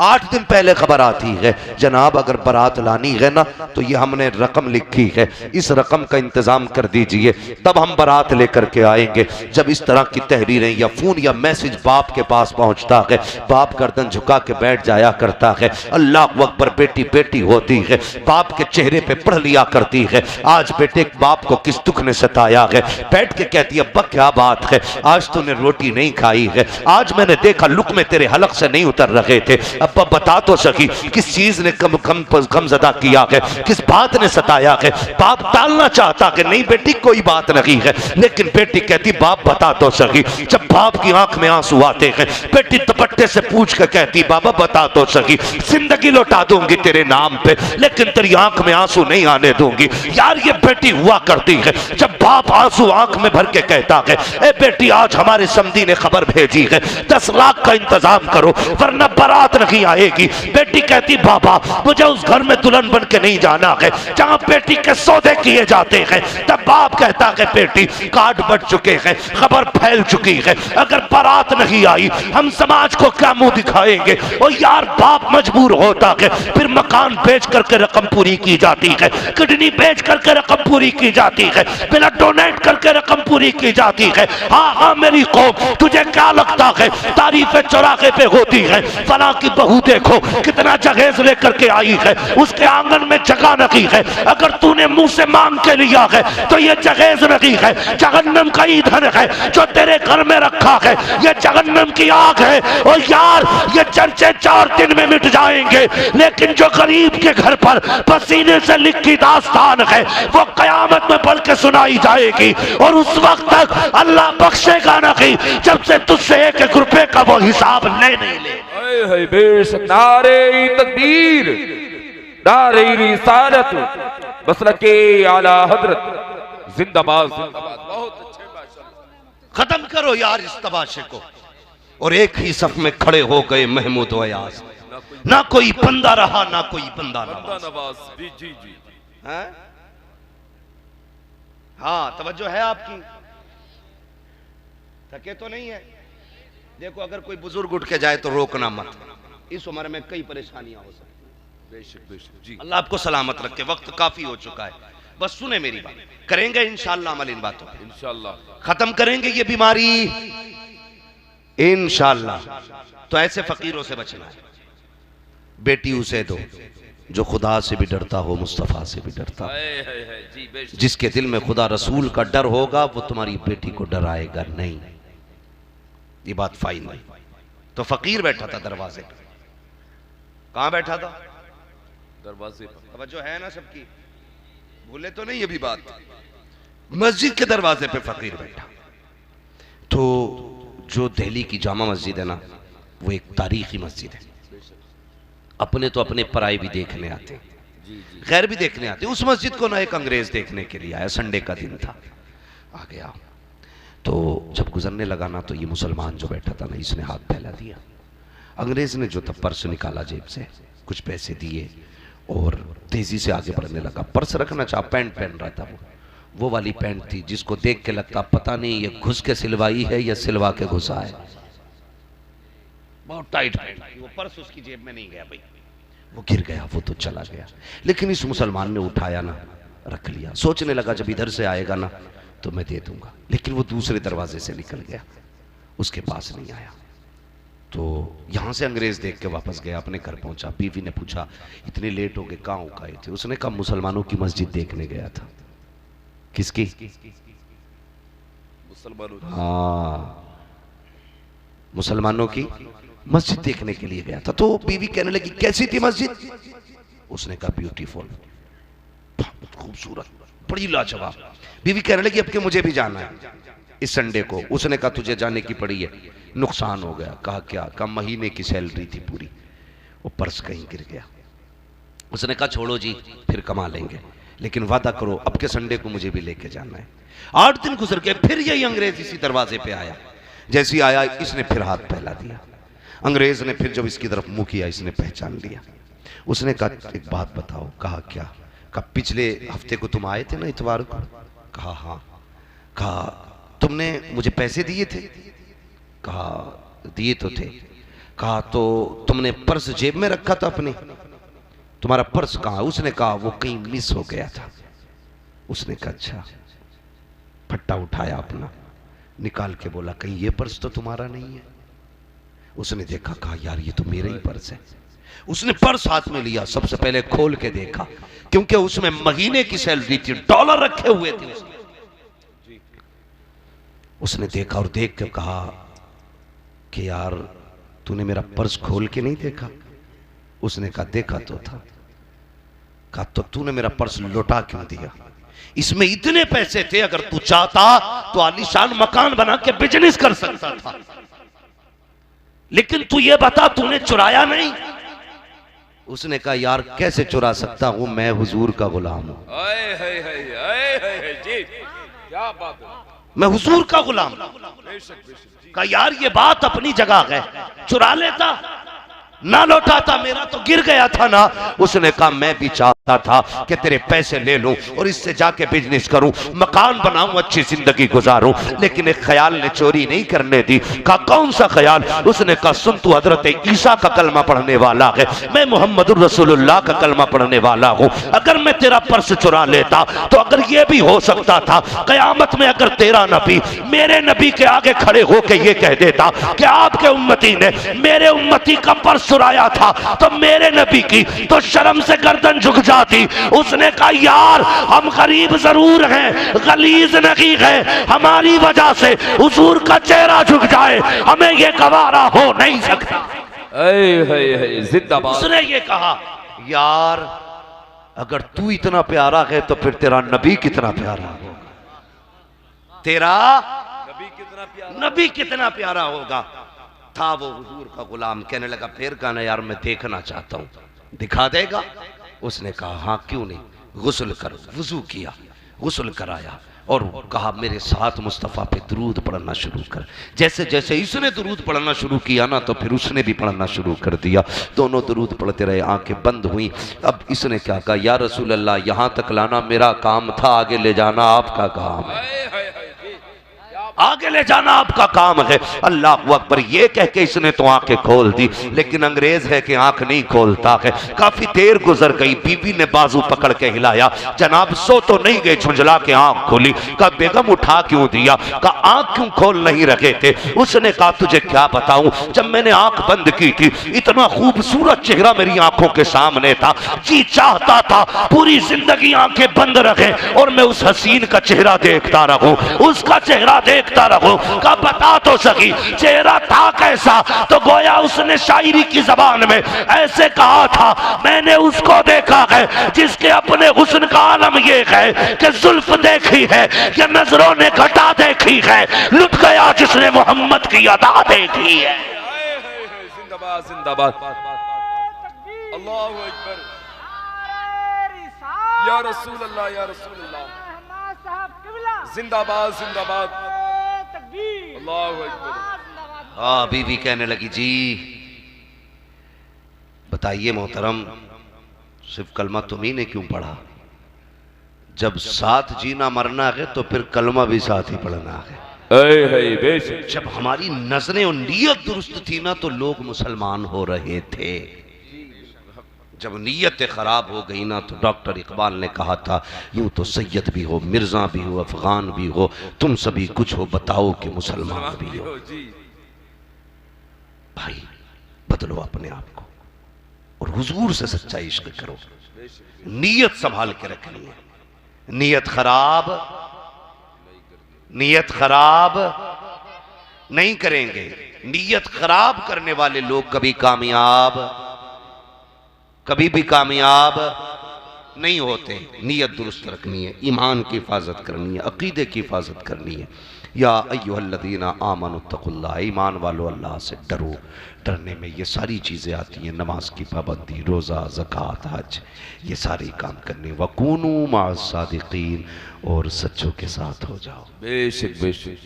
8 दिन पहले खबर आती है जनाब अगर बारात लानी है ना तो ये हमने रकम लिखी है, इस रकम का इंतजाम कर दीजिए, तब हम बारात लेकर के आएंगे। जब इस तरह की तहरीरें या फोन या मैसेज बाप के पास पहुंचता है, बाप गर्दन झुका के बैठ जाया करता है। अल्लाह अकबर, बेटी बेटी होती है, बाप के चेहरे पे पढ़ लिया करती है आज बेटे बाप को किस दुख ने सताया है। बैठ के कहती है अब्बा क्या बात है, आज तूने रोटी नहीं खाई है, आज मैंने देखा लुक़मे तेरे हलक से नहीं उतर रहे थे। अब्बा बता तो सकी किस चीज ने कम ज़दा किया है, किस बात ने सताया है। बाप टालना चाहता कि नहीं बेटी कोई बात नहीं है, लेकिन बेटी कहती बाप बता तो सकी। जब बाप की आंख में आंसू आते हैं, बेटी दुपट्टे से पूछ कर कहती बाबा बता तो सकी, जिंदगी लौटा दूंगी तेरे नाम पे लेकिन तेरी आंख में आंसू नहीं आने दूंगी। यार ये बेटी हुआ करती है जब बाप आंसू आंख में भर के कहता है ए बेटी आज हमारे समधी ने खबर भेजी है 10 लाख का इंतजाम करो वरना बारात नहीं आएगी। बेटी कहती बाबा मुझे उस घर में दुल्हन बन के नहीं जाना है जहां बेटी के सौदे किए जाते हैं। तब बाप कहता है बेटी कार्ड बढ़ चुके हैं, खबर फैल चुकी है, अगर बारात नहीं आई हम समाज को क्या मुंह दिखाएंगे। और यार बाप मजबूर होता है, फिर मकान बेच करके रकम पूरी की जाती है, किडनी बेच करके रकम पूरी की जाती है, ब्लड डोनेट करके रकम पूरी की जाती है। हाँ हाँ मेरी कौम तुझे क्या लगता है तारीफें चौराहे पे होती है, फला की बहू देखो कितना जहेज लेकर के आई है, उसके आंगन में जगह नहीं है, अगर तूने मुंह से मांग के लिया है तो ये जहेज नहीं है, जहन्नम का ईंधन है जो तेरे घर में रखा है, ये जहन्नम की आग है। और यार ये चर्चे 4 दिन में मिट जाएंगे, लेकिन जो गरीब के घर पर पसीने से लिखी दास्तान है वो कयामत में पढ़ के सुनाई जाएगी और उस वक्त तक अल्लाह बख्शेगा नहीं जब से तुझसे 1 रुपए का वो हिसाब ले नहीं ले। बेशक नारे तकबीर, नारे रिसालत, मसलके आला हजरत जिंदाबाद जिंदाबाद। बहुत अच्छे माशाअल्लाह। खत्म करो यार इस तमाशे को। और एक ही सफ में खड़े हो गए महमूद व अयाज, ना कोई बंदा रहा ना कोई बंदा नवाज। जी जी जी हाँ तवज्जो है आपकी, थके तो नहीं है। देखो अगर कोई बुजुर्ग उठ के जाए तो रोकना मत, इस उम्र में कई परेशानियां हो सकती। बेशक बेशक जी। अल्लाह आपको सलामत रखे, वक्त काफी हो चुका है, बस सुने मेरी बात, करेंगे इंशाअल्लाह अमल इन बातों पे, इंशाअल्लाह खत्म करेंगे ये बीमारी इंशाअल्लाह। तो ऐसे फकीरों से बचना है। बेटी उसे दो जो खुदा से भी डरता हो, मुस्तफ़ा से भी डरता हो। जिसके दिल में खुदा रसूल का डर होगा वो तुम्हारी बेटी को डराएगा नहीं। ये बात फाइनल। तो फकीर बैठा था दरवाजे पर, कहां बैठा था? दरवाजे पर। अब जो है ना सबकी, भूले तो नहीं ये भी बात। मस्जिद के दरवाजे पे फकीर बैठा। तो जो दिल्ली की जामा मस्जिद है ना, वो एक तारीखी मस्जिद है। अपने तो अपने पराए भी देखने आते, गैर भी देखने आते। उस मस्जिद को ना एक अंग्रेज देखने के लिए आया, संडे का दिन था, आ गया। तो जब गुजरने लगा ना तो ये मुसलमान जो बैठा था ना, इसने हाथ फैला दिया। अंग्रेज ने जो था पर्स निकाला जेब से, कुछ पैसे दिए और तेजी से आगे बढ़ने लगा। पर्स रखना चाहा, पैंट पहन रहा था, वो वाली पैंट थी जिसको देख के लगता पता नहीं ये घुस के सिलवाई है या सिलवा के घुसा है। बहुत टाइट पैंट, वो पर्स उसकी जेब में नहीं गया भाई, वो गिर गया, वो तो चला गया। लेकिन इस मुसलमान ने उठाया ना, रख लिया, सोचने लगा जब इधर से आएगा ना तो मैं दे दूंगा। लेकिन वो दूसरे दरवाजे से निकल गया, उसके पास नहीं आया। तो यहां से अंग्रेज देख के वापस गया, अपने घर पहुंचा। बीवी ने पूछा इतने लेट हो गए, कहां उकाए थे? उसने कहा मुसलमानों की मस्जिद देखने गया था। किसकी? मुसलमानों। हाँ, मुसलमानों की मस्जिद देखने के लिए गया था। तो बीवी कहने लगी कैसी थी मस्जिद? उसने कहा ब्यूटीफुल, खूबसूरत, बड़ी लाजवाब। बीवी कहने लगी अब के मुझे भी जाना है इस संडे को। उसने कहा तुझे जाने की पड़ी है, नुकसान हो गया। कहा क्या? कहा महीने की सैलरी थी पूरी, वो पर्स कहीं गिर गया। उसने कहा छोड़ो जी, फिर कमा लेंगे, लेकिन वादा करो अब के संडे को मुझे भी लेके जाना है। 8 दिन गुजर गए, फिर यही अंग्रेज इसी दरवाजे पे आया। जैसे ही आया इसने फिर हाथ फैला दिया। अंग्रेज ने फिर जब इसकी तरफ मुंह किया, इसने पहचान लिया। उसने कहा एक बात बताओ। कहा क्या? कहा पिछले हफ्ते को तुम आए थे ना इतवार को? कहा हाँ। कहा तुमने मुझे पैसे दिए थे? कहा दिए तो थे। कहा तो तुमने पर्स जेब में रखा था अपने, तुम्हारा पर्स कहाँ? उसने कहा वो कहीं मिस हो गया था। उसने कहा अच्छा। फट्टा उठाया अपना, निकाल के बोला कहीं ये पर्स तो तुम्हारा नहीं है? उसने देखा, कहा यार ये तो मेरा ही पर्स है। उसने पर्स हाथ में लिया, सबसे पहले खोल के देखा, क्योंकि उसमें महीने की सैलरी थी, डॉलर रखे हुए थे उसमें। उसने देखा और देख के कहा कि यार तूने मेरा पर्स खोल के नहीं देखा? उसने कहा देखा तो था। कहा तो तूने मेरा पर्स लौटा क्यों दिया? इसमें इतने पैसे थे, अगर तू चाहता तो आलीशान मकान बना के बिजनेस कर सकता था, लेकिन तू ये बता तूने चुराया नहीं। उसने कहा यार कैसे चुरा सकता हूं, मैं हुजूर का गुलाम हूं। मैं हुजूर का गुलाम। कहा यार ये बात अपनी जगह है, चुरा लेता ना लौटाता, मेरा तो गिर गया था ना। उसने कहा मैं भी चाहता था कि तेरे पैसे ले लूं और इससे जाके बिजनेस करूं, मकान बनाऊं, अच्छी जिंदगी गुजारूं, लेकिन एक ख्याल ने चोरी नहीं करने दी। कहा कौन सा ख्याल? उसने कहा सुन, तू हजरत ईसा का कलमा पढ़ने वाला है, मैं मोहम्मद रसूलुल्लाह का कलमा पढ़ने वाला हूं। अगर मैं तेरा पर्स चुरा लेता तो अगर ये भी हो सकता था कयामत में अगर तेरा नबी मेरे नबी के आगे खड़े होकर ये कह देता कि आपके उम्मती ने मेरे उम्मती का पर्स चुराया था, तो मेरे नबी की तो शर्म से गर्दन झुक जाती। उसने कहा यार हम गरीब जरूर हैं, गलीज नहीं है, हमारी वजह से हुजूर का चेहरा झुक जाए हमें ये गवारा हो नहीं सकता। जिंदाबाद। उसने ये कहा यार अगर तू इतना प्यारा है तो फिर तेरा नबी कितना प्यारा होगा, तेरा नबी कितना प्यारा होगा। था वो हुजूर का गुलाम, कहने लगा फिर कहना यार मैं देखना चाहता हूं, दिखा देगा? उसने कहा हाँ क्यों नहीं, गुस्ल कर। वुजू किया, गुस्ल कराया और कहा मेरे साथ मुस्तफ़ा पे दुरूद पढ़ना शुरू कर। जैसे जैसे इसने दुरूद पढ़ना शुरू किया ना तो फिर उसने भी पढ़ना शुरू कर दिया। दोनों दुरूद पढ़ते रहे, आंखें बंद हुई। अब इसने क्या कहा, या रसूल अल्लाह यहां तक लाना मेरा काम था, आगे ले जाना आपका काम है, आगे ले जाना आपका काम है। अल्लाह अकबर, ये कह के इसने तो आंखें खोल दी, लेकिन अंग्रेज है कि आंख नहीं खोलता है। काफी देर गुजर गई, बीबी ने बाजू पकड़ के हिलाया, जनाब सो तो नहीं गए, झुंझला के आंख खोली। कहा बेगम उठा क्यों दिया? कहा आंख क्यों खोल नहीं रखे थे? उसने कहा तुझे क्या बताऊं, जब मैंने आंख बंद की थी इतना खूबसूरत चेहरा मेरी आंखों के सामने था, जी चाहता था पूरी जिंदगी आंखें बंद रखे और मैं उस हसीन का चेहरा देखता रहूं, उसका चेहरा देखता रहूं। का बता तो सकी चेहरा था कैसा? तो गोया उसने शायरी की जबान में ऐसे कहा था, मैंने उसको देखा है जिसके अपने हुस्न का आलम ये है कि जुल्फ देखी है कि नजरों ने घटा देखी है, लुट गया जिसने मोहम्मद की अदा देखी है। जिंदाबाद जिंदाबाद, अल्लाहू अकबर, या रसूल अल्लाह, या रसूल अल्लाह, जिंदाबाद जिंदाबाद, अल्लाहू अकबर। हाँ बीवी कहने लगी जी बताइए मोहतरम, सिर्फ कलमा तुम्ही ने क्यों पढ़ा? जब साथ जीना मरना है तो फिर कलमा भी साथ ही पढ़ना है। जब हमारी नजरें और नीयत दुरुस्त थी ना तो लोग मुसलमान हो रहे थे। जब नीयत खराब हो गई ना तो डॉक्टर इकबाल ने कहा था यूं तो सैयद भी हो, मिर्जा भी हो, अफगान भी हो, तुम सभी कुछ हो, बताओ कि मुसलमान भी हो। भाई बदलो अपने आप को और हुजूर से सच्चा इश्क करो, नीयत संभाल के रखनी है। नीयत खराब नहीं करेंगे। नीयत खराब करने वाले लोग कभी भी कामयाब नहीं होते। नीयत दुरुस्त रखनी है, ईमान की हिफाजत करनी है, अकीदे की हिफाजत करनी है। या अय्युहल्लज़ीना आमनुत्तकुल्लाह, ईमान वालों अल्लाह से डरो। डरने में ये सारी चीज़ें आती हैं, नमाज की पाबंदी, रोज़ा, ज़कात, हज, ये सारे काम करने। वकूनू मअस-सादिकीन, और सच्चों के साथ हो जाओ। बेशक बेशक।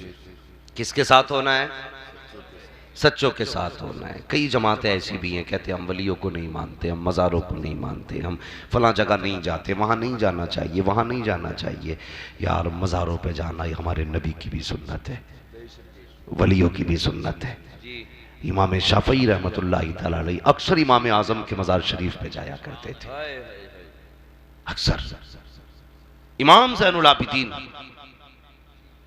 किसके साथ होना है? सच्चों के साथ होना है। कई जमातें ऐसी भी हैं कहते हैं हम वलियों को नहीं मानते, हम मज़ारों को नहीं मानते, हम फलां जगह नहीं जाते, वहाँ नहीं जाना चाहिए, वहाँ नहीं जाना चाहिए। यार मज़ारों पे जाना हमारे नबी की भी सुन्नत है, वलियों की भी सुन्नत है। इमाम शाफई रहमतुल्लाहि तआला अलैह अक्सर इमाम आजम के मज़ार शरीफ पे जाया करते थे, अक्सर। इमाम ज़ैनुल आबिदीन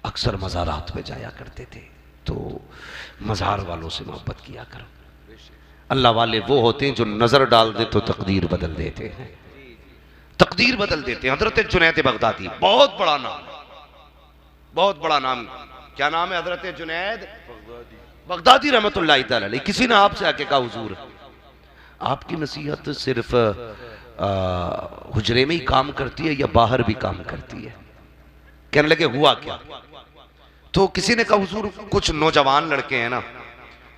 अक्सर मज़ारात पे जाया करते थे। तो मज़ार वालों से मोहब्बत किया करो। अल्लाह वाले वो होते हैं जो नजर डाल दे तो तकदीर बदल देते हैं, तकदीर बदल देते हैं। हजरत जुनैद बगदादी, बहुत बड़ा नाम, बहुत बड़ा नाम। क्या नाम है? हजरत जुनैद बगदादी रहमतुल्लाहि तआला अलैह। किसी ने आपसे आके कहा हुजूर आपकी नसीहत सिर्फ हुजरे में ही काम करती है या बाहर भी काम करती है? कहने लगे हुआ क्या? तो किसी ने कहा हुजूर कुछ नौजवान लड़के हैं ना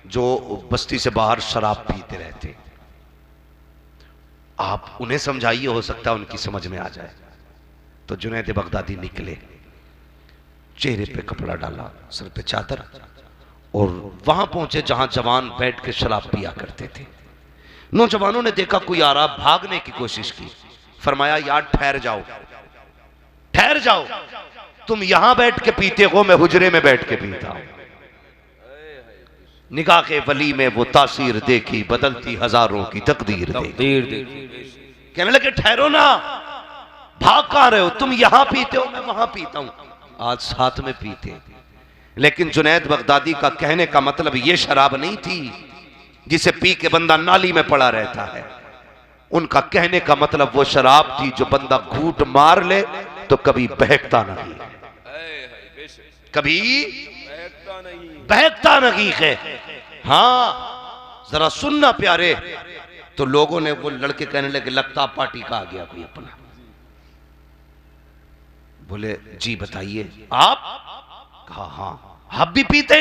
जो बस्ती से बाहर शराब पीते रहते, आप उन्हें समझाइए, हो सकता है उनकी समझ में आ जाए। तो जुनैद बगदादी निकले, चेहरे पे कपड़ा डाला, सर पे चादर, और वहां पहुंचे जहां जवान बैठ के शराब पिया करते थे। नौजवानों ने देखा कोई आ रहा, भागने की कोशिश की। फरमाया यार ठहर जाओ, ठहर जाओ, तुम यहां बैठ के पीते हो, मैं हुजरे में बैठ के पीता हूं। निगाह के वली में वो तासीर देखी, बदलती हजारों की तकदीर देखी। कहने लगे ठहरो ना, भाग कहां रहे हो? तुम यहां पीते हो, मैं वहां पीता हूं। आज साथ में पीते। लेकिन जुनैद बगदादी का कहने का मतलब ये शराब नहीं थी जिसे पी के बंदा नाली में पड़ा रहता है। उनका कहने का मतलब वो शराब थी जो बंदा घूंट मार ले तो कभी बहकता नहीं, कभी बहकता नहीं है। हाँ जरा सुनना प्यारे। तो लोगों ने, वो लड़के कहने लगे लगता पार्टी का आ गया कोई अपना। बोले जी बताइए आप? कहा हाँ। आप भी पीते?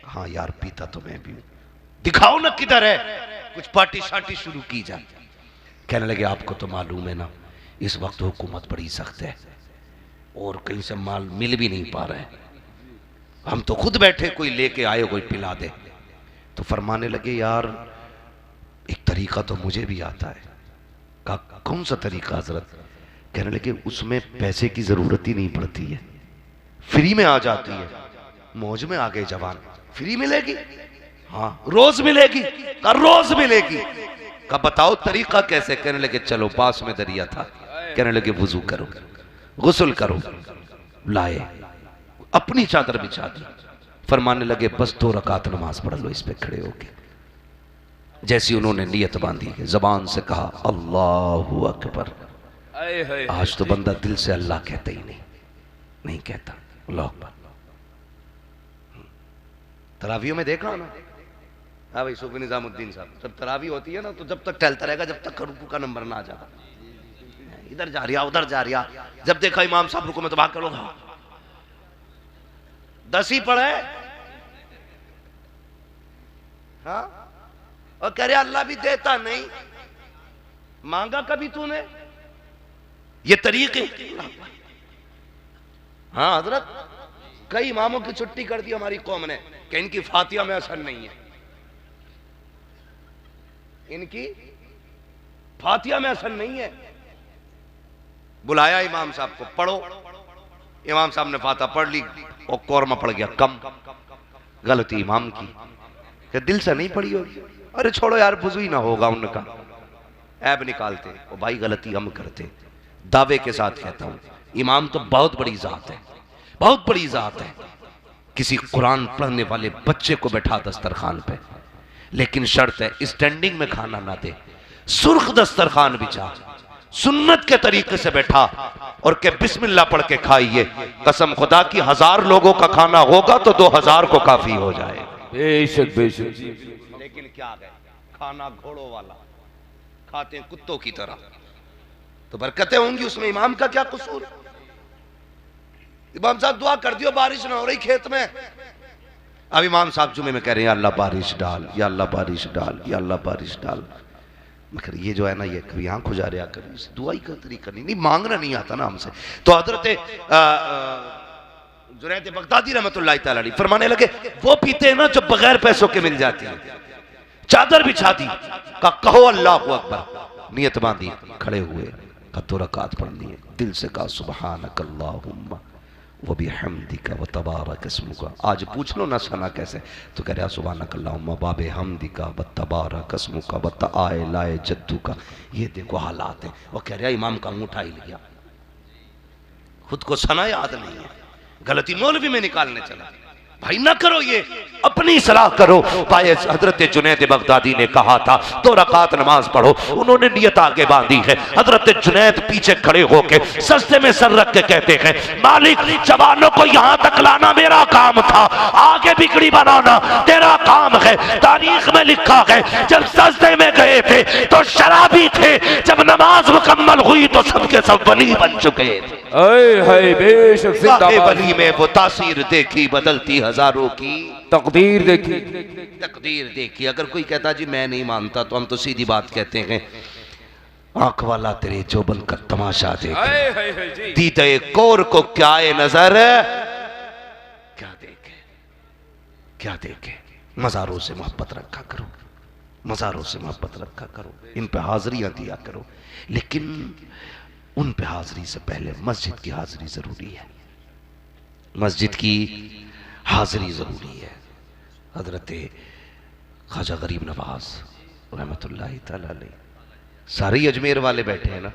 हाँ यार पीता तो मैं भी हूं। दिखाओ ना किधर है, कुछ पार्टी शार्टी शुरू की जाए। कहने लगे आपको तो मालूम है ना इस वक्त हुकूमत बड़ी सख्त है और कहीं से माल मिल भी नहीं पा रहा है, हम तो खुद बैठे, कोई लेके आए कोई पिला दे। तो फरमाने लगे यार एक तरीका तो मुझे भी आता है। कहा कौन सा तरीका हजरत? कहने लगे उसमें पैसे की जरूरत ही नहीं पड़ती है, फ्री में आ जाती है। मौज में आ गए जवान, फ्री मिलेगी? हाँ रोज मिलेगी। कहा रोज मिलेगी। कहा बताओ तरीका कैसे? कहने लगे चलो पास में दरिया था। कहने लगे वुजू करो, गुस्ल करो। लाए, अपनी चादर बिछा दी। फरमाने लगे बस 2 रकात नमाज पढ़ लो इस पे खड़े होके। जैसी उन्होंने नियत बांधी, जबान से कहा अल्लाहु अकबर। आज तो बंदा दिल से अल्लाह कहता ही नहीं कहता। अल्लाह अकबर। तरावियों में देखा ना, हाँ भाई सूफी निजामुद्दीन साहब, जब तरावी होती है ना तो जब तक टहलता रहेगा जब तक रुकू का नंबर ना आ जाता। इधर जा रिया उधर जा रिया, जब देखा इमाम साहब रुकू में तो भाग कर लोग 10 ही पढ़े। हाँ और कह रहे अल्लाह भी देता नहीं, मांगा कभी तूने? ये तरीके। हाँ हजरत कई इमामों की छुट्टी कर दी हमारी कौम ने कि इनकी फातिहा में असर नहीं है, इनकी फातिहा में असर नहीं है। बुलाया इमाम साहब को, पढ़ो। इमाम साहब ने फातिहा पढ़ ली और कौरमा पड़ गया कम। गलती इमाम की, कि दिल से नहीं पढ़ी होगी। अरे छोड़ो यार वुजू ही ना होगा उनका, ऐब निकालते। और भाई गलती हम करते। दावे के साथ कहता हूं इमाम तो बहुत बड़ी जात है, बहुत बड़ी जात है। किसी कुरान पढ़ने वाले बच्चे को बैठा दस्तरखान पे, लेकिन शर्त है स्टैंडिंग में खाना ना दे, सुर्ख दस्तरखान बिछा, सुन्नत के तरीके से बैठा और के बिस्मिल्लाह पढ़ के खाइए। कसम खुदा की 1000 लोगों का खाना होगा तो 2000 को काफी हो जाए। बेशक बेशक। लेकिन क्या गए खाना घोड़ों वाला, खाते हैं कुत्तों की तरह, तो बरकतें होंगी उसमें। इमाम का क्या कसूर? इमाम साहब दुआ कर दियो बारिश ना हो रही खेत में। अब इमाम साहब जुमे में कह रहे हैं या अल्लाह बारिश डाल, या अल्लाह बारिश डाल, या अल्लाह बारिश डाल। मगर ये जो है ना ये कभी आंख खुजा रहा, कभी दुआ ही का तरीका नहीं, मांगना नहीं आता ना हमसे। तो हजरत जुनैद बगदादी रहमतुल्लाह तआला अलैह फरमाने लगे वो पीते हैं ना जो बगैर पैसों के मिल जाती है। चादर बिछा दी, कहो अल्लाहु अकबर, नियत बांधी, खड़े हुए, 2 रकात पढ़नी है। दिल से कहा सुबहानक अल्लाहुम्मा वो भी हमदिका व तबारक अस्मुका। आज पूछ लो ना सना कैसे, तो कह रहा सुब्हानकल्लाहुम्मा बाबे हमदिका व तबारक अस्मुका व ताए लाए जद्दू का। ये देखो हालात है। वो कह रहा इमाम का अंगूठा हिल गया, खुद को सना याद नहीं है, गलती मौलवी में निकालने चला। भाई ना करो ये, अपनी सलाह करो। पाए हजरत जुनैद बगदादी ने कहा था 2 रकात नमाज पढ़ो, उन्होंने नियत आगे बांधी है। हजरत जुनैद पीछे खड़े होके सस्ते में सर रख के कहते हैं, मालिक जवानों को यहां तक लाना मेरा काम था, आगे बिगड़ी बनाना तेरा काम है। तारीख में लिखा है जब सस्ते में गए थे तो शराबी थे, जब नमाज मुकम्मल हुई तो सबके सब वली बन चुके थे। बेशक वली में वो तासीर देखी बदलती हजारों की तकदीर देखी, तकदीर देखी। अगर कोई कहता जी मैं नहीं मानता, तो हम तो सीधी बात कहते हैं, आंख वाला तेरे जोबन का तमाशा देखे, दीदे कोर को क्या नजर, क्या देखे, क्या देखे। मज़ारों से मोहब्बत रखा करो, मज़ारों से मोहब्बत रखा करो, इन पे हाजिरियां दिया करो, लेकिन उन पे हाजिरी से पहले मस्जिद की हाजिरी जरूरी है, मस्जिद की हाजिरी जरूरी है। हजरत ख्वाजा गरीब नवाज रहमतुल्लाहि तआला अलैह, सारे अजमेर वाले बैठे हैं ना,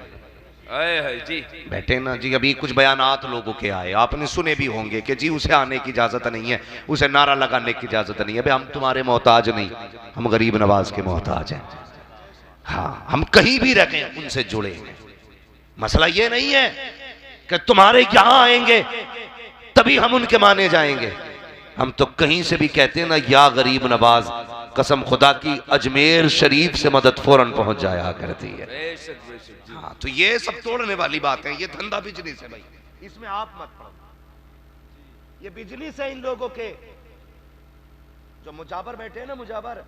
जी बैठे ना जी। अभी कुछ बयानात लोगों के आए, आपने सुने भी होंगे कि जी उसे आने की इजाजत नहीं है, उसे नारा लगाने की इजाजत नहीं है। भाई हम तुम्हारे मोहताज नहीं, हम गरीब नवाज के मोहताज हैं। हाँ, हम कहीं भी रखें उनसे जुड़े हैं। मसला ये नहीं है कि तुम्हारे यहां आएंगे तभी हम उनके माने जाएंगे। हम तो कहीं से भी कहते हैं ना, या गरीब नवाज, कसम खुदा की अजमेर शरीफ से मदद फौरन पहुंच जाया करती है। हाँ, तो ये सब तोड़ने वाली बात है। ये धंधा बिजली से भाई, इसमें आप मत पड़ो। ये बिजली से इन लोगों के जो मुजाबर बैठे हैं ना, मुजाबर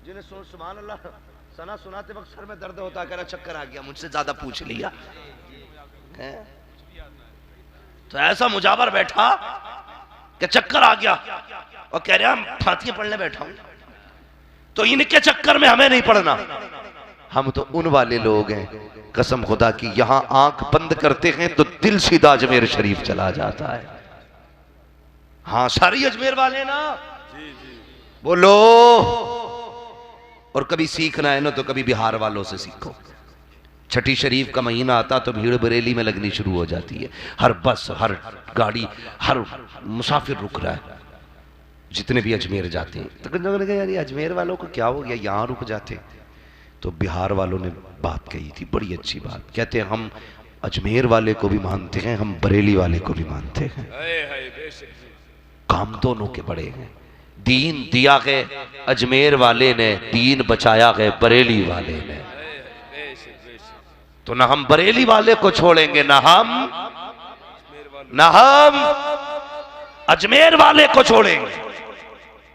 जिन्हें सुभान अल्लाह सना सुनाते वक्त सर में दर्द होता, कह रहा चक्कर आ गया, मुझसे ज्यादा पूछ लिया है? तो ऐसा मुजाबर बैठा कि चक्कर आ गया और कह रहा फातिया पढ़ने बैठा हूं, तो इनके चक्कर में हमें नहीं पढ़ना। हम तो उन वाले लोग हैं, कसम खुदा की, यहां आंख बंद करते हैं तो दिल सीधा अजमेर शरीफ चला जाता है। हाँ, सारी अजमेर वाले ना, बोलो। और कभी सीखना है ना तो कभी बिहार वालों से सीखो। छठी शरीफ का महीना आता तो भीड़ बरेली में लगनी शुरू हो जाती है। हर बस, हर गाड़ी, हर मुसाफिर रुक रहा है, जितने भी अजमेर जाते हैं। तो लोगों ने कहा यार अजमेर वालों को क्या हो गया, यहाँ रुक जाते। तो बिहार वालों ने बात कही थी, बड़ी अच्छी बात। कहते हैं हम अजमेर वाले को भी मानते हैं, हम बरेली वाले को भी मानते हैं, काम दोनों के बड़े हैं। दीन दिया गए अजमेर वाले ने, दीन बचाया गए बरेली वाले ने। तो ना हम बरेली वाले को छोड़ेंगे, ना हम अजमेर वाले को छोड़ेंगे।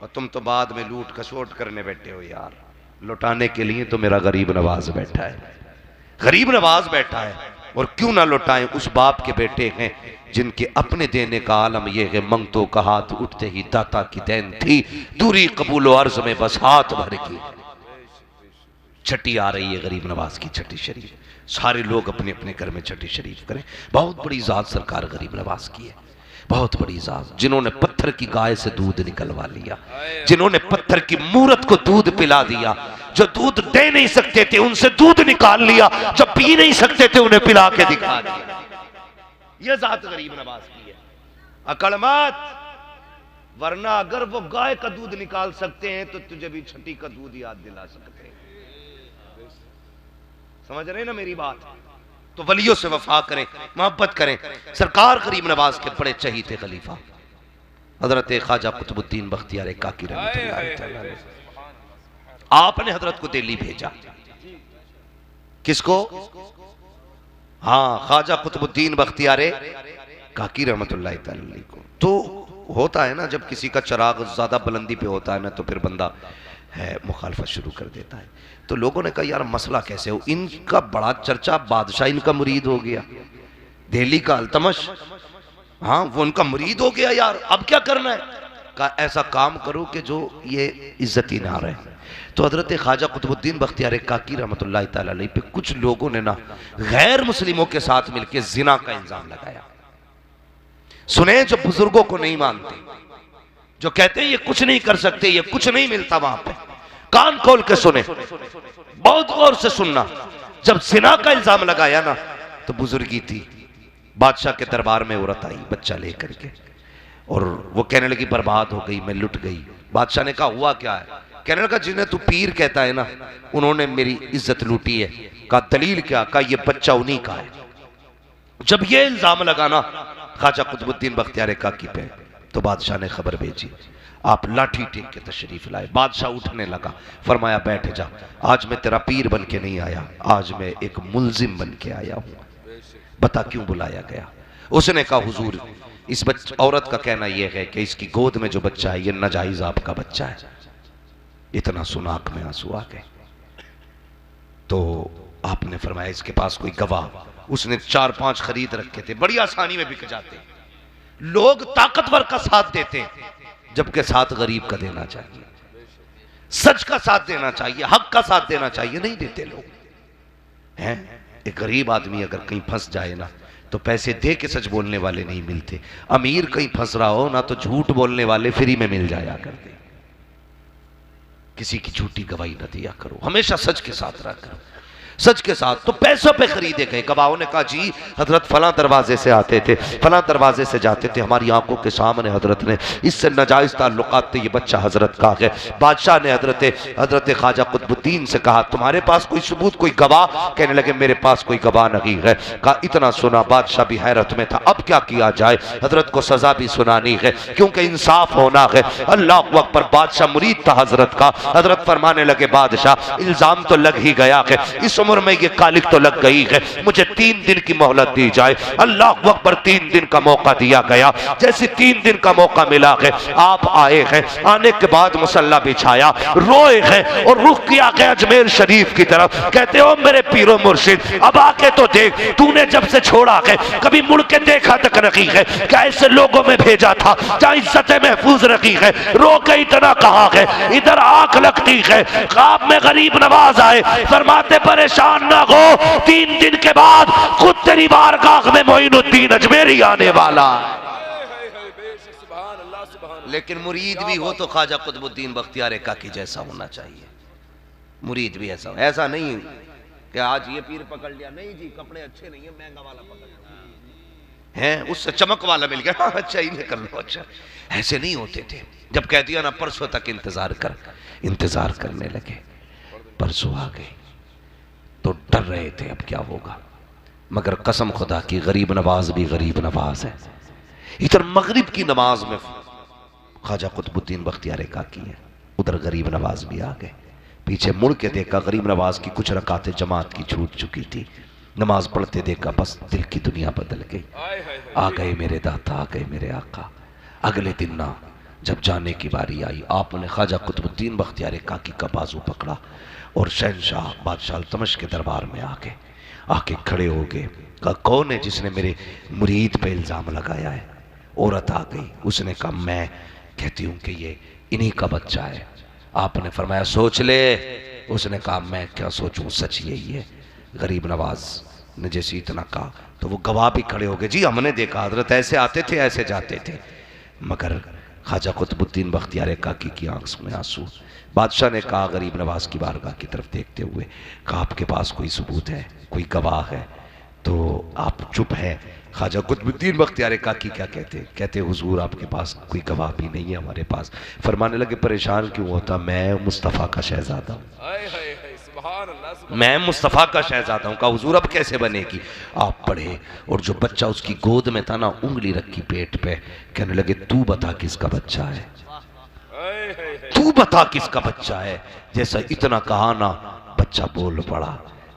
और तुम तो बाद में लूट खसोट करने बैठे हो यार। लुटाने के लिए तो मेरा गरीब नवाज बैठा है, गरीब नवाज बैठा है। और क्यों ना लुटाएं, उस बाप के बेटे हैं जिनके अपने देने का आलम यह है, मंगतों का हाथ उठते ही दाता की देन थी, दूरी कबूलो अर्ज में बस हाथ भर की। छठी आ रही है गरीब नवाज की, छठी शरीफ। सारे लोग अपने अपने घर में छठी शरीफ करें। बहुत बड़ी जात सरकार गरीब नवाज की है, बहुत बड़ी जात, जिन्होंने पत्थर की गाय से दूध निकलवा लिया, जिन्होंने पत्थर की मूरत को दूध पिला दिया, जो दूध दे नहीं सकते थे उनसे दूध निकाल लिया, जो पी नहीं सकते थे उन्हें पिला के दिखा दिया। यह जात गरीब नवाज की है। अकड़ मत, वरना अगर वो गाय का दूध निकाल सकते हैं तो तुझे भी छठी का दूध याद दिला सकते हैं। समझ रहे ना मेरी बात? तो वलियों से वफा करें, मोहब्बत करें। सरकार गरीब नवाज के बड़े चहीते खलीफा हजरत ख्वाजा कुतुबुद्दीन बख्तियार काकी रहमतुल्लाह अलैह, आपने हजरत को दिल्ली भेजा। किसको? हाँ, ख्वाजा कुतुबुद्दीन बख्तियार काकी रहमतुल्लाह अलैह को। तो होता है ना, जब किसी का चिराग ज्यादा बुलंदी पे होता है ना, तो फिर बंदा है मुखालफत शुरू कर देता है। तो लोगों ने कहा यार मसला कैसे हो, इनका बड़ा चर्चा, बादशाह इनका मुरीद हो गया, दिल्ली का अल्तमश, हाँ वो उनका मुरीद हो गया यार, अब क्या करना है? कहा ऐसा काम करो कि जो ये इज्जत ही ना रहे। तो हजरत ख्वाजा कुतुबुद्दीन बख्तियार काकी रहमतुल्लाह तआला अलैह पे कुछ लोगों ने ना गैर मुस्लिमों के साथ मिलकर जिना का इल्जाम लगाया। सुने जो बुजुर्गों को नहीं मानते, जो कहते हैं ये कुछ नहीं कर सकते, ये कुछ नहीं मिलता, वहां पे कान खोल के सुने, बहुत गौर से सुनना। जब जिना का इल्जाम लगाया ना तो बुजुर्गी थी, बादशाह के दरबार में औरत आई बच्चा लेकर के, और वो कहने लगी बर्बाद हो गई, मैं लुट गई। बादशाह ने कहा हुआ क्या है? कहने लगा जिन्हें तू पीर कहता है ना, उन्होंने मेरी इज्जत लूटी है। कहा दलील क्या? कहा ये बच्चा उन्हीं का है। जब ये इल्जाम लगाना ख्वाजा कुतुबुद्दीन बख्तियार काकी पे, तो बादशाह ने खबर भेजी, आप लाठी टेक के तशरीफ लाए। बादशाह उठने लगा, फरमाया बैठ जा, आज मैं तेरा पीर बन के नहीं आया, आज मैं एक मुल्जिम बन के आया हूं। बता क्यों बुलाया गया? उसने कहा हुजूर, इस औरत का कहना यह है कि इसकी गोद में जो बच्चा है ये नाजायज आपका बच्चा है। इतना सुना आंख में आंसू आ गए। तो आपने फरमाया इसके पास कोई गवाह? उसने 4-5 खरीद रखे थे, बड़ी आसानी में बिक जाते। लोग ताकतवर का साथ देते हैं, जबकि साथ गरीब का देना चाहिए, सच का साथ देना चाहिए, हक का साथ देना चाहिए, नहीं देते लोग हैं। एक गरीब आदमी अगर कहीं फंस जाए ना तो पैसे दे के सच बोलने वाले नहीं मिलते। अमीर कहीं फंस रहा हो ना तो झूठ बोलने वाले फ्री में मिल जाया करते। किसी की झूठी गवाही न दिया करो, हमेशा सच के साथ रहा करो, सच के साथ। तो पैसों पे खरीदे गए। गवाहों ने कहा जी हजरत फलां दरवाजे से आते थे, फलां दरवाजे से जाते थे, हमारी आंखों के सामने हजरत ने इससे नाजायज ताल्लुकात थे, ये बच्चा हजरत का है। बादशाह ने हजरत ख्वाजा कुतुबुद्दीन से कहा तुम्हारे पास कोई सबूत, कोई गवाह? कहने लगे मेरे पास कोई गवाह नहीं है। कहा इतना सुना बादशाह भी हैरत में था, अब क्या किया जाए? हजरत को सजा भी सुनानी है क्योंकि इंसाफ होना है। अल्लाह अकबर। बादशाह मुरीद था हजरत का। हजरत फरमाने लगे बादशाह इल्जाम तो लग ही गया है, इस उम्र में ये कालिक तो लग गई है, मुझे 3 दिन की मोहलत दी जाए। अल्लाह अकबर। 3 दिन का मौका दिया गया। जैसे 3 दिन का मौका मिला है, आप आए हैं, आने के बाद मुसल्ला बिछाया, रोए हैं और रुख किया गया अजमेर शरीफ की तरफ। कहते हो मेरे पीरो मुर्शिद अब आके तो देख, तूने जब से छोड़ा है कभी मुड़ के देखा तक नहीं है, क्या ऐसे लोगों में भेजा था जहां इज्जतें महफूज रखी है? रो के इतना कहा है, इधर आंख लगती है। ख्वाब में गरीब नवाज आए, फरमाते परेशान ना हो, 3 दिन के बाद खुद तेरी बारगाह में मोइनुद्दीन अजमेरी आने वाला। लेकिन मुरीद भी हो तो ख्वाजा कुतुबुद्दीन बख्तियार काकी जैसा होना चाहिए। मुरीद भी ऐसा नहीं कि आज ये पीर पकड़ लिया, नहीं जी कपड़े अच्छे नहीं है, महंगा वाला पकड़ लिया है, उससे चमक वाला मिल गया, अच्छा ही कर लो। अच्छा ऐसे नहीं होते थे। जब कह दिया ना परसों तक इंतजार कर, इंतजार करने लगे। परसों आ गए तो डर रहे थे अब क्या होगा, मगर कसम खुदा की गरीब नवाज भी गरीब नवाज है। इधर मगरिब की नमाज में ख्वाजा कुतुबुद्दीन बख्तियार काकी है, उधर गरीब नवाज भी आ गए। पीछे मुड़ के देखा, गरीब नवाज की कुछ रकातें जमात की छूट चुकी थी। नमाज पढ़ते देखा, बस दिल की दुनिया बदल गई। आ गए मेरे दाता, आ गए मेरे आका। अगले दिन ना जब जाने की बारी आई, आपने ख्वाजा कुतुबुद्दीन बख्तियार काकी का बाजू पकड़ा और शहनशाह बादशाह तमश के दरबार में आके खड़े हो गए। कहा कौन है जिसने मेरे मुरीद पे इल्जाम लगाया है? औरत आ गई, उसने कहा मैं कहती हूँ कि ये इन्हीं का बच्चा है। आपने फरमाया सोच ले। उसने कहा मैं क्या सोचूं, सच यही है। गरीब नवाज ने जैसे इतना कहा तो वो गवाह भी खड़े हो गए, जी हमने देखा हजरत ऐसे आते थे, ऐसे जाते थे। मगर ख्वाजा कुतुबुद्दीन बख्तियार काकी की आंख में आंसू। बादशाह ने कहा गरीब नवाज की बारगाह की तरफ देखते हुए, कहा आपके पास कोई सबूत है, कोई गवाह है? तो आप चुप हैं। ख्वाजा कुतुबुद्दीन बख्तियार काकी क्या कहते हुजूर आपके पास कोई गवाह भी नहीं है हमारे पास। फरमाने लगे परेशान क्यों होता, मैं मुस्तफ़ा का शहजादा हूँ, मैं मुस्तफ़ा का शहजादा हूँ। कहा हुजूर अब कैसे बनेगी? आप पढ़े और जो बच्चा उसकी गोद में था ना, उंगली रखी पेट पे, कहने लगे तू बता किसका बच्चा है, तू बता किसका बच्चा है। जैसा इतना कहा ना, बच्चा बोल पड़ा,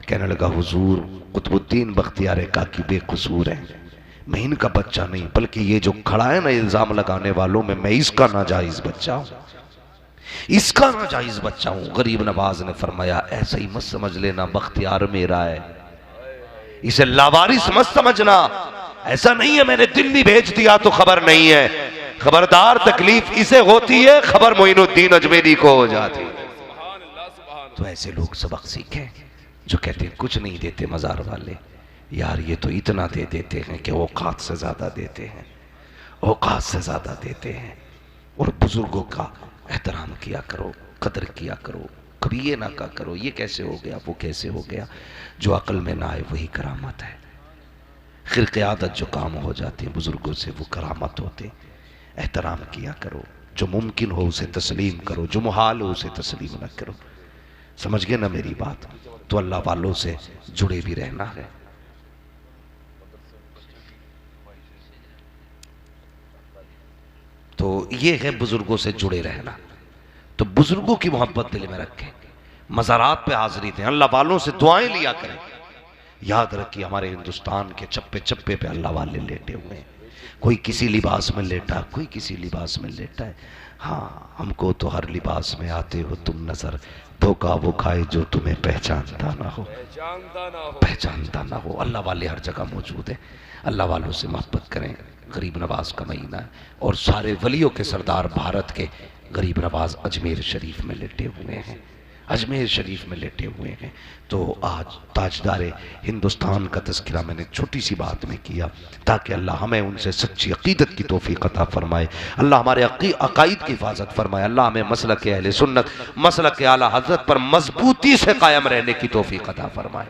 कहने लगा हुजूर कुतुबुद्दीन बख्तियार काकी बेकसूर है, मैं इनका बच्चा नहीं, बल्कि ये जो खड़ा है ना इल्जाम लगाने वालों में, मैं इसका नाजायज बच्चा हूं, इसका नाजायज बच्चा हूं। गरीब नवाज ने फरमाया ऐसा ही मत समझ लेना, बख्तियार मेरा है, इसे लावारिस मत समझना। ऐसा नहीं है मैंने दिल्ली भेज दिया तो खबर नहीं है, खबरदार तकलीफ इसे होती है, खबर मोइनुद्दीन अजमेरी को हो जाती है। तो ऐसे लोग सबक सीखें जो कहते हैं कुछ नहीं देते मजार वाले, यार ये तो इतना दे देते हैं कि औकात से ज्यादा देते हैं। औकात से ज़्यादा देते हैं। और बुजुर्गों का एहतराम किया करो, कदर किया करो। कभी ये ना कहा करो ये कैसे हो गया, वो कैसे हो गया। जो अकल में ना आए वही करामत है। खिरक़े आदत जो काम हो जाते हैं बुजुर्गों से वो करामत होते। एहतराम किया करो, जो मुमकिन हो उसे तस्लीम करो, जो मुहाल हो उसे तस्लीम न करो। समझ गए ना मेरी बात? तो अल्लाह वालों से जुड़े भी रहना है। तो ये है बुजुर्गों से जुड़े रहना। तो बुजुर्गों की मोहब्बत दिल में रखें। मज़ारात पे हाजिरी दें, अल्लाह वालों से दुआएं लिया करें। याद रखिए हमारे हिंदुस्तान के चप्पे चप्पे पे अल्लाह वाले लेटे हुए हैं। कोई किसी लिबास में लेटा, कोई किसी लिबास में लेटा है। हाँ, हमको तो हर लिबास में आते हो तुम नजर, धोखा वो खाए जो तुम्हें पहचानता ना हो, पहचानता ना हो। अल्लाह वाले हर जगह मौजूद है। अल्लाह वालों से मोहब्बत करें। गरीब नवाज का महीना है और सारे वलियों के सरदार भारत के गरीब नवाज अजमेर शरीफ में लेटे हुए हैं, अजमेर शरीफ में लेटे हुए हैं। तो आज ताजदारे हिंदुस्तान का तज़किरा मैंने छोटी सी बात में किया ताकि अल्लाह हमें उनसे सच्ची अक़ीदत की तौफ़ीक़ अता फ़रमाए। अल्लाह हमारे अक़ाइद की हिफाजत फ़रमाए। अल्लाह हमें मसलक के अहले सुन्नत, मसलक के आला हज़रत पर मजबूती से कायम रहने की तौफ़ीक़ अता फ़रमाए।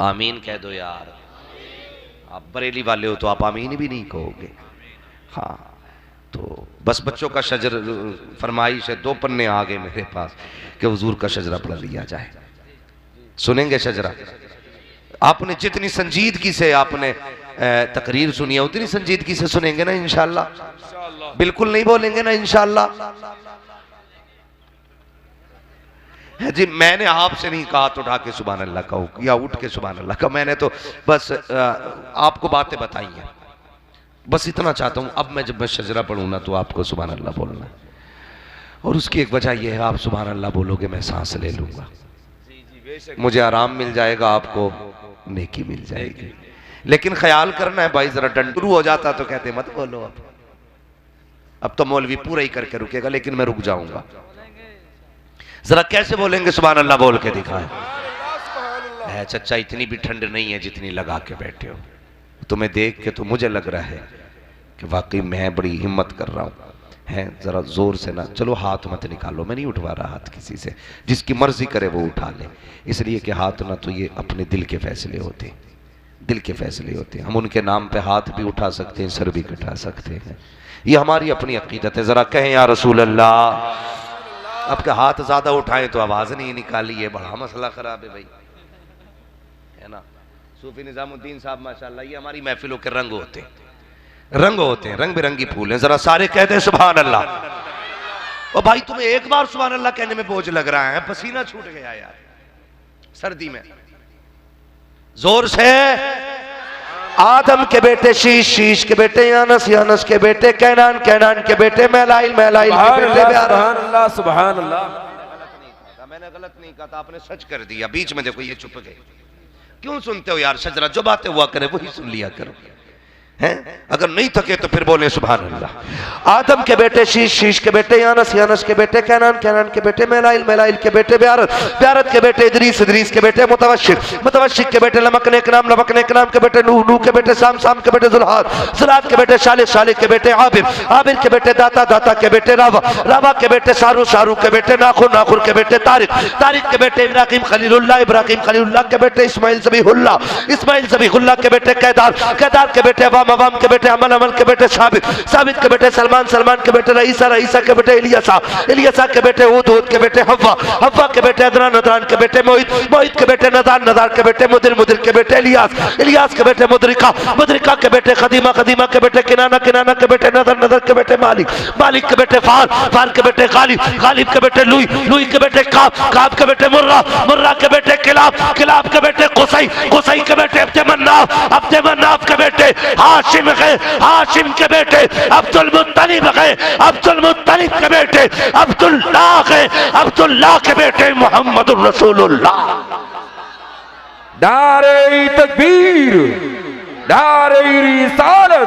आमीन कह दो यार। आप बरेली वाले हो तो आप आमीन भी नहीं कहोगे। हाँ, तो बस बच्चों का शजर फरमाइश है, 2 पन्ने आ गए मेरे पास कि हुजूर का शजरा पढ़ लिया जाए। सुनेंगे शजरा? आपने जितनी संजीदगी से आपने तकरीर सुनी है उतनी संजीदगी से सुनेंगे ना इंशाअल्लाह? बिल्कुल नहीं बोलेंगे ना इंशाअल्लाह? जी मैंने आपसे नहीं कहा तो उठा के सुभान अल्लाह कहो या उठ के सुभान अल्लाह का। मैंने तो बस आपको बातें बताई हैं, बस इतना चाहता हूँ। अब मैं जब मैं शजरा पढ़ूँ ना तो आपको सुभान अल्लाह बोलना है। और उसकी एक वजह यह है, आप सुभान अल्लाह बोलोगे मैं सांस ले लूँगा, मुझे आराम मिल जाएगा, आपको नेकी मिल जाएगी। लेकिन ख्याल करना है भाई, जरा डंडरू हो जाता तो कहते मत बोलो। अब तो मौलवी पूरा ही करके रुकेगा, लेकिन मैं रुक जाऊंगा। जरा कैसे बोलेंगे सुभान अल्लाह बोल के दिखाएं। चचा इतनी भी ठंड नहीं है जितनी लगा के बैठे हो। तुम्हें देख के तो मुझे लग रहा है कि वाकई मैं बड़ी हिम्मत कर रहा हूँ। है जरा जोर से ना, चलो हाथ मत निकालो, मैं नहीं उठवा रहा हाथ किसी से, जिसकी मर्जी करे वो उठा ले। इसलिए कि हाथ ना तो ये अपने दिल के फैसले होते हैं, दिल के फैसले होते हैं। हम उनके नाम पे हाथ भी उठा सकते हैं, सर भी कटा सकते हैं। ये हमारी अपनी अकीदत है। जरा कहें या रसूल अल्लाह। आपके हाथ ज्यादा उठाएं तो आवाज नहीं निकाली, है बड़ा मसला खराब है भाई, है ना। सूफी निजामुद्दीन साहब माशाल्लाह, ये हमारी महफिलों के रंग होते हैं, रंग होते हैं, रंग बिरंगी फूल हैं। जरा सारे कहते हैं सुभान अल्लाह। और भाई तुम्हें एक बार सुभान अल्लाह कहने में बोझ लग रहा है, पसीना छूट गया यार सर्दी में। जोर से आदम के बेटे शीश, शीश के बेटे यानस, यानस के बेटे कैनान, कैनान के बेटे मैलाइल, मैलाइल के बेटे सुभान अल्लाह, सुभान अल्लाह। मैंने गलत नहीं कहा था, आपने सच कर दिया। बीच में देखो ये चुप गए। क्यों सुनते हो यार शजरा? जो बातें हुआ करे वही सुन लिया करो, हैं? अगर नहीं थके तो फिर बोले सुभान अल्लाह। आदम के बेटे शीश, शीश के बेटे यानस, यानस के बेटे कैनान, कैनान के बेटे मैलाइल, मैलाइल के बेटे ब्यारत, ब्यारत के बेटे इदरीस, इदरीस के बेटे मुतवशिक, मुतवशिक के बेटे लमकने के नाम, लमकने के नाम के बेटे नूह, नूह के बेटे साम, साम के बेटे जुल्हाद, जुल्हाद के बेटे शालिक, शालिक के बेटे आबिर, आबिर के बेटे दाता, दाता के बेटे रावा, रावा के बेटे सारू, सारू के बेटे नाखुर, नाखुर के बेटे तारिक, तारिक के बेटे इब्राहिम खलीलुल्लाह, इब्राहिम खलीलुल्लाह के बेटे इस्माइल ज़बीहुल्लाह, इस्माइल ज़बीहुल्लाह के बेटे कैदार, कैदार के बेटे अवाम, अवाम के बेटे अमल, अमल के बेटे साबित, साबित के बेटे सलमान, सलमान के बेटे रईसा, रईसा के बेटे इलियासा, इलियासा के बेटे हूद, हूद के बेटे हव्वा, हव्वा के बेटे अदनान, अदनान के बेटे मोहित, मोहित के बेटे नदान, नदार के बेटे मुदिर, मुदिर के बेटे इलियास, इलियास के बेटे मुदरिका, मुदरिका के बेटे खदीमा, खदीमा के बेटे किनाना, किनाना के बेटे नदर, नदर के बेटे मालिक, मालिक के बेटे फाल, फाल के बेटे गालिब, गालिब के बेटे लुई, लुई के बेटे काब, काब के बेटे मुर्रा, मुर्रा के बेटे किलाब, किलाब के बेटे कुसई, कुसई के बेटे अब्दे मन्नाफ, अब्दे मन्नाफ के बेटे हाशिम है, हाशिम के बेटे अब्दुल मुत्तलिब है, अब्दुल मुत्तलिब के बेटे अब्दुल्लाह है, अब्दुल्लाह के बेटे मोहम्मदुर रसूलुल्लाह। नारे तकबीर, नारे रिसालत।